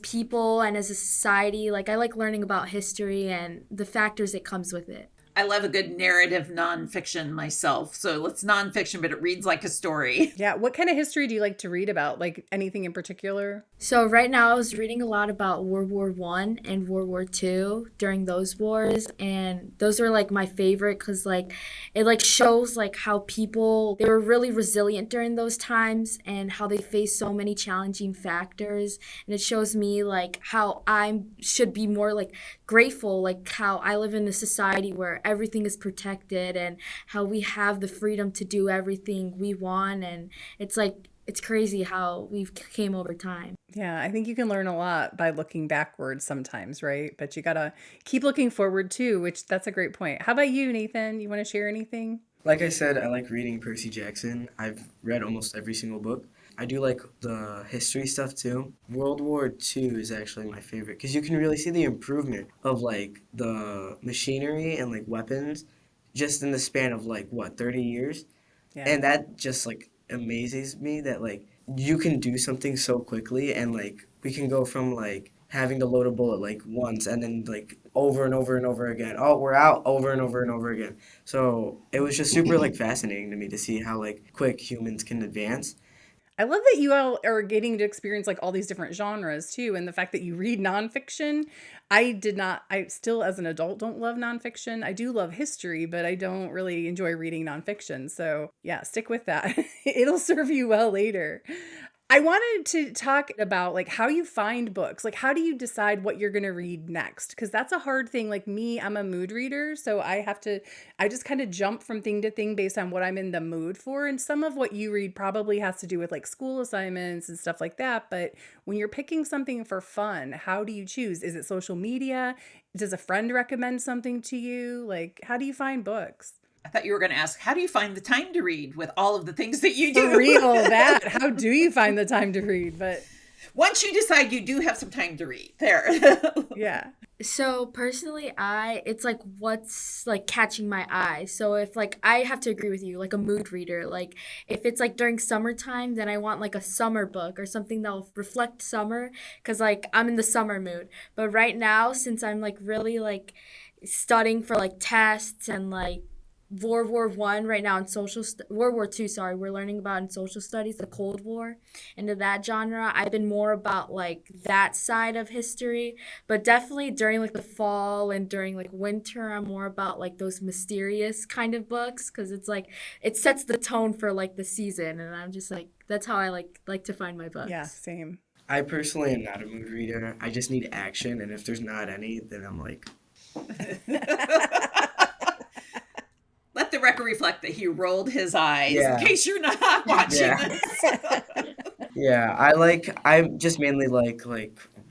people and as a society. Like I like learning about history and the factors that comes with it. I love a good narrative nonfiction myself. So it's nonfiction, but it reads like a story. Yeah. What kind of history do you like to read about? Like anything in particular? So right now I was reading a lot about World War I and World War II during those wars. And those are like my favorite because like it like shows like how people, they were really resilient during those times and how they faced so many challenging factors. And it shows me like how I should be more like grateful, like how I live in a society where everything is protected and how we have the freedom to do everything we want. And it's like, it's crazy how we've came over time. Yeah, I think you can learn a lot by looking backwards sometimes, right? But you gotta keep looking forward too, which that's a great point. How about you, Nathan? You want to share anything? Like I said, I like reading Percy Jackson. I've read almost every single book. I do like the history stuff too. World War II is actually my favorite because you can really see the improvement of like the machinery and like weapons just in the span of like 30 years. Yeah. And that just like amazes me that like you can do something so quickly and like we can go from like having to load a bullet like once and then like over and over and over again. Oh, we're out over and over and over again. So it was just super like fascinating to me to see how like quick humans can advance. I love that you all are getting to experience like all these different genres too. And the fact that you read nonfiction, I still as an adult don't love nonfiction. I do love history, but I don't really enjoy reading nonfiction. So yeah, stick with that. It'll serve you well later. I wanted to talk about like how you find books. Like how do you decide what you're going to read next? Because that's a hard thing. Like me, I'm a mood reader. So I just kind of jump from thing to thing based on what I'm in the mood for. And some of what you read probably has to do with like school assignments and stuff like that. But when you're picking something for fun, how do you choose? Is it social media? Does a friend recommend something to you? Like how do you find books? I thought you were going to ask, how do you find the time to read with all of the things that you do? For real, that. How do you find the time to read? But once you decide you do have some time to read, there. Yeah. So personally, it's like what's like catching my eye. So if like I have to agree with you, like a mood reader, like if it's like during summertime, then I want like a summer book or something that'll reflect summer because like I'm in the summer mood. But right now, since I'm like really like studying for like tests and like World War I right now in World War II, sorry, we're learning about in social studies, the Cold War, into that genre. I've been more about like that side of history, but definitely during like the fall and during like winter, I'm more about like those mysterious kind of books because it's like, it sets the tone for like the season. And I'm just like, that's how I like to find my books. Yeah, same. I personally am not a mood reader. I just need action. And if there's not any, then I'm like... Let the record reflect that he rolled his eyes in case you're not watching this. Yeah, I just mainly like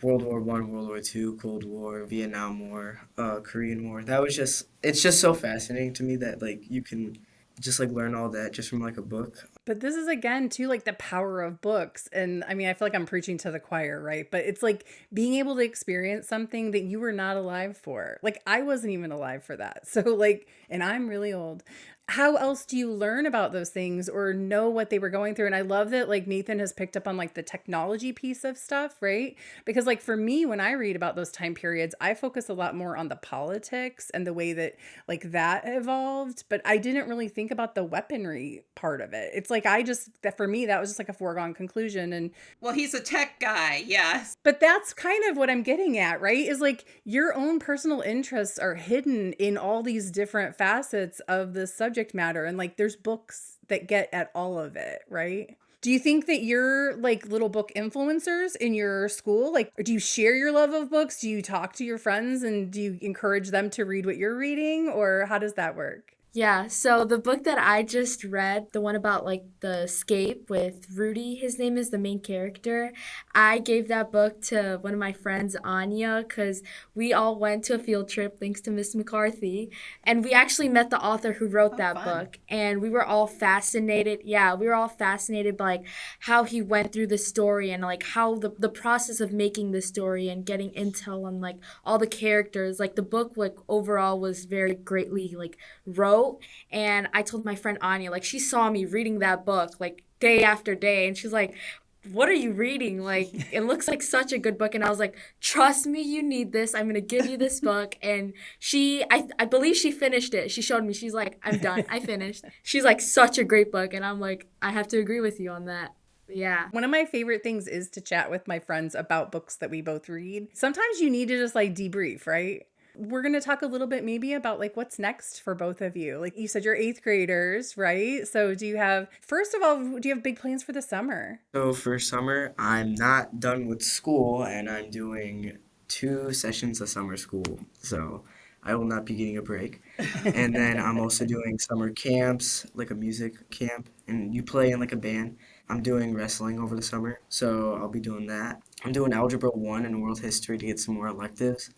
World War I, World War II, Cold War, Vietnam War, Korean War. It's just so fascinating to me that like you can just like learn all that just from like a book. But this is again too like the power of books. And I mean, I feel like I'm preaching to the choir, right? But it's like being able to experience something that you were not alive for. Like I wasn't even alive for that. So like, and I'm really old. how else do you learn about those things or know what they were going through? And I love that like Nathan has picked up on like the technology piece of stuff, right? Because like for me, when I read about those time periods, I focus a lot more on the politics and the way that like that evolved, but I didn't really think about the weaponry part of it. It's like that for me, that was just like a foregone conclusion. And well, he's a tech guy, yes. But that's kind of what I'm getting at, right? Is like your own personal interests are hidden in all these different facets of the subject matter, and like there's books that get at all of it, right? Do you think that you're like little book influencers in your school? Like, do you share your love of books? Do you talk to your friends and do you encourage them to read what you're reading, or how does that work? Yeah, so the book that I just read, the one about like the escape with Rudy, his name is the main character. I gave that book to one of my friends, Anya, because we all went to a field trip thanks to Miss McCarthy. And we actually met the author who wrote that book. And we were all fascinated. Yeah, we were all fascinated by like how he went through the story and like how the process of making the story and getting intel on like all the characters. Like the book like overall was very greatly like wrote. And I told my friend Anya, like she saw me reading that book like day after day, and she's like, what are you reading? Like it looks like such a good book. And I was like, trust me, you need this. I'm gonna give you this book. And I believe she finished it. She showed me, she's like, I'm done, I finished. She's like, such a great book. And I'm like, I have to agree with you on that. Yeah. One of my favorite things is to chat with my friends about books that we both read. Sometimes you need to just like debrief, right? We're going to talk a little bit maybe about like what's next for both of you. Like you said, you're 8th graders, right? So first of all, do you have big plans for the summer? So for summer, I'm not done with school and I'm doing 2 sessions of summer school. So I will not be getting a break. And then I'm also doing summer camps, like a music camp, and you play in like a band. I'm doing wrestling over the summer, so I'll be doing that. I'm doing Algebra 1 and World History to get some more electives.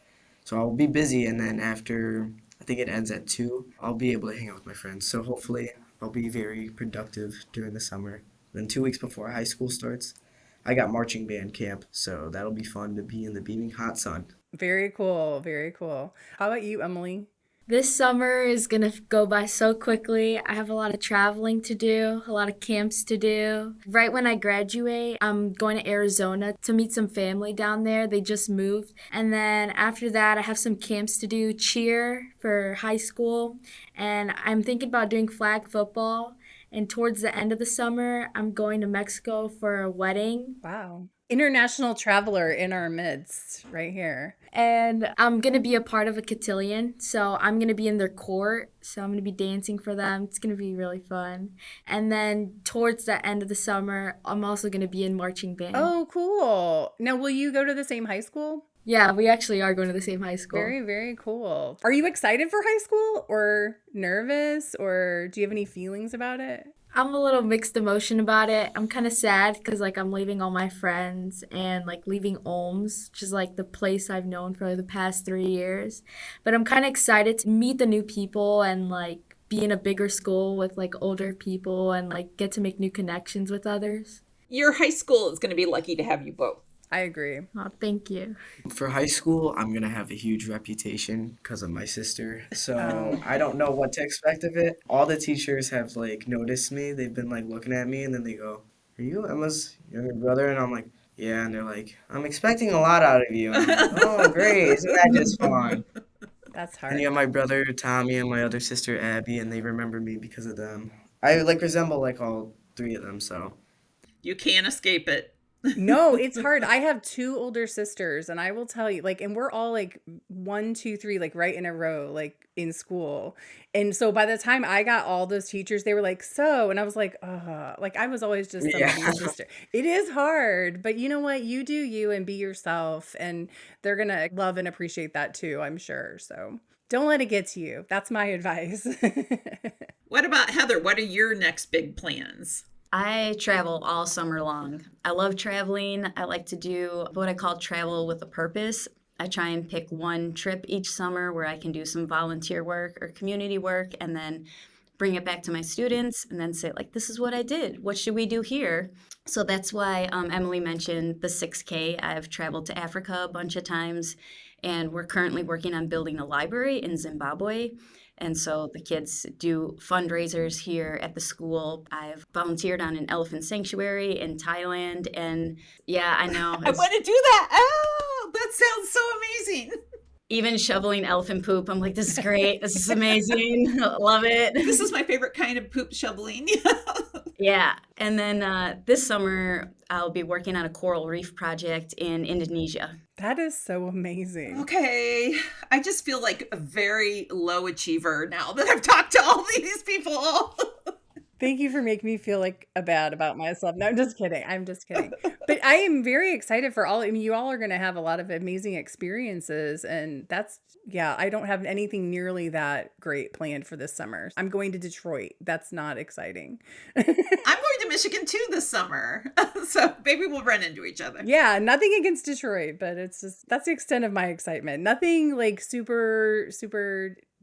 So I'll be busy, and then after, I think it ends at 2, I'll be able to hang out with my friends. So hopefully I'll be very productive during the summer. Then 2 weeks before high school starts, I got marching band camp, so that'll be fun to be in the beaming hot sun. Very cool, very cool. How about you, Emily? This summer is going to go by so quickly. I have a lot of traveling to do, a lot of camps to do. Right when I graduate, I'm going to Arizona to meet some family down there. They just moved. And then after that, I have some camps to do, cheer for high school. And I'm thinking about doing flag football. And towards the end of the summer, I'm going to Mexico for a wedding. Wow. International traveler in our midst right here. And I'm going to be a part of a cotillion. So I'm going to be in their court. So I'm going to be dancing for them. It's going to be really fun. And then towards the end of the summer, I'm also going to be in marching band. Oh, cool. Now, will you go to the same high school? Yeah, we actually are going to the same high school. Very, very cool. Are you excited for high school or nervous, or do you have any feelings about it? I'm a little mixed emotion about it. I'm kind of sad because like I'm leaving all my friends and like leaving Ohms, which is like the place I've known for the past 3 years. But I'm kind of excited to meet the new people and like be in a bigger school with like older people and like get to make new connections with others. Your high school is going to be lucky to have you both. I agree. Oh, thank you. For high school, I'm going to have a huge reputation because of my sister. So I don't know what to expect of it. All the teachers have like noticed me. They've been like looking at me and then they go, "Are you Emma's younger brother?" And I'm like, "Yeah." And they're like, "I'm expecting a lot out of you." And I'm like, "Oh, great. Isn't that just fun?" That's hard. And you have my brother Tommy and my other sister Abby, and they remember me because of them. I like resemble like all 3 of them, so. You can't escape it. No, it's hard. I have 2 older sisters, and I will tell you, like, and we're all like 1, 2, 3, like right in a row, like in school. And so by the time I got all those teachers, they were like, "So," and I was like, like I was always just somebody's sister. It is hard, but you know what? You do you and be yourself, and they're gonna love and appreciate that too, I'm sure. So don't let it get to you. That's my advice. What about Heather? What are your next big plans? I travel all summer long. I love traveling. I like to do what I call travel with a purpose. I try and pick one trip each summer where I can do some volunteer work or community work and then bring it back to my students and then say, like, this is what I did. What should we do here? So that's why Emily mentioned the 6K. I've traveled to Africa a bunch of times, and we're currently working on building a library in Zimbabwe. And so the kids do fundraisers here at the school. I've volunteered on an elephant sanctuary in Thailand. And yeah, I know. I want to do that. Oh, that sounds so amazing. Even shoveling elephant poop. I'm like, this is great. This is amazing. Love it. This is my favorite kind of poop shoveling. Yeah. And then this summer, I'll be working on a coral reef project in Indonesia. That is so amazing. Okay. I just feel like a very low achiever now that I've talked to all these people. Thank you for making me feel like bad about myself. No, I'm just kidding. I'm just kidding. But I am very excited for all. I mean, you all are going to have a lot of amazing experiences. And that's, yeah, I don't have anything nearly that great planned for this summer. I'm going to Detroit. That's not exciting. I'm going to Michigan too this summer. So maybe we'll run into each other. Yeah, nothing against Detroit, but it's just, that's the extent of my excitement. Nothing like super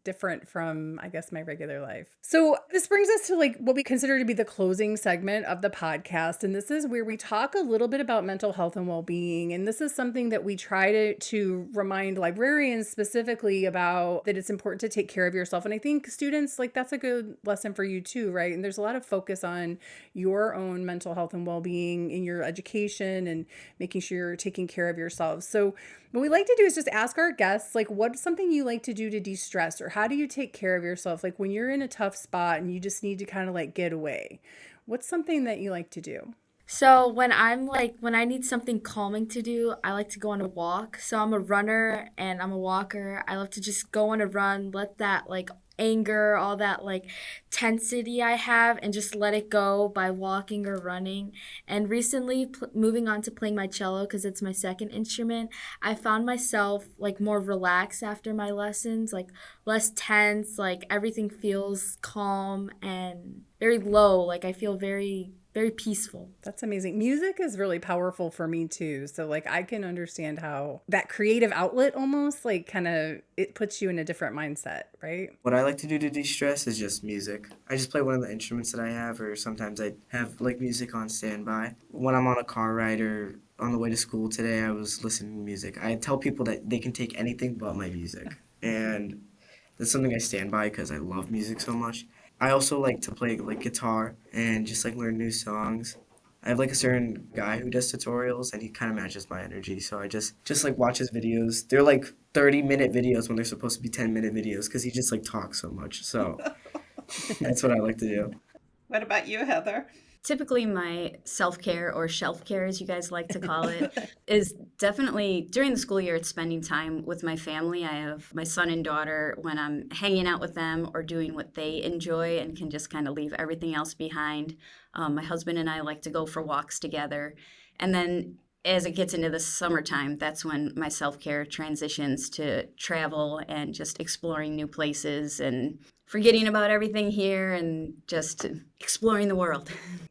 different from, I guess, my regular life. So this brings us to like what we consider to be the closing segment of the podcast. And this is where we talk a little bit about mental health and well-being. And this is something that we try to remind librarians specifically about, that it's important to take care of yourself. And I think students, like, that's a good lesson for you too, right? And there's a lot of focus on your own mental health and well-being in your education and making sure you're taking care of yourself. So what we like to do is just ask our guests, like, what's something you like to do to de-stress, or how do you take care of yourself? Like when you're in a tough spot and you just need to kind of like get away, what's something that you like to do? So when I need something calming to do, I like to go on a walk. So I'm a runner and I'm a walker. I love to just go on a run, let that like anger, all that like tensity I have, and just let it go by walking or running. And recently moving on to playing my cello, because it's my second instrument, I found myself like more relaxed after my lessons, like less tense, like everything feels calm and very low. Like I feel very peaceful. That's amazing. Music is really powerful for me too. So like I can understand how that creative outlet almost like kind of, it puts you in a different mindset, right? What I like to do to de-stress is just music. I just play one of the instruments that I have, or sometimes I have like music on standby. When I'm on a car ride or on the way to school today, I was listening to music. I tell people that they can take anything but my music. And that's something I stand by because I love music so much. I also like to play like guitar and just like learn new songs. I have like a certain guy who does tutorials and he kind of matches my energy. So I just like watch his videos. They're like 30-minute videos when they're supposed to be 10-minute videos because he just like talks so much. So that's what I like to do. What about you, Heather? Typically my self-care, or shelf care as you guys like to call it, is definitely during the school year, it's spending time with my family. I have my son and daughter. When I'm hanging out with them or doing what they enjoy and can just kind of leave everything else behind. My husband and I like to go for walks together. And then as it gets into the summertime, that's when my self-care transitions to travel and just exploring new places and forgetting about everything here and just exploring the world.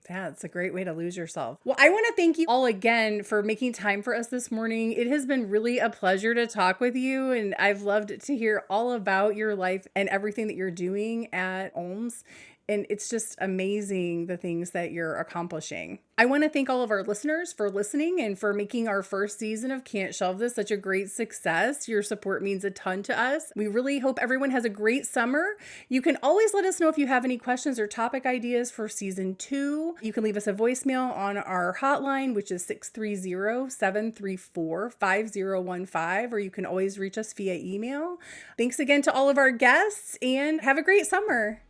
Yeah, it's a great way to lose yourself. Well, I want to thank you all again for making time for us this morning. It has been really a pleasure to talk with you, and I've loved to hear all about your life and everything that you're doing at Mmrs. And it's just amazing the things that you're accomplishing. I want to thank all of our listeners for listening and for making our first season of Can't Shelve This such a great success. Your support means a ton to us. We really hope everyone has a great summer. You can always let us know if you have any questions or topic ideas for season 2. You can leave us a voicemail on our hotline, which is 630-734-5015, or you can always reach us via email. Thanks again to all of our guests, and have a great summer.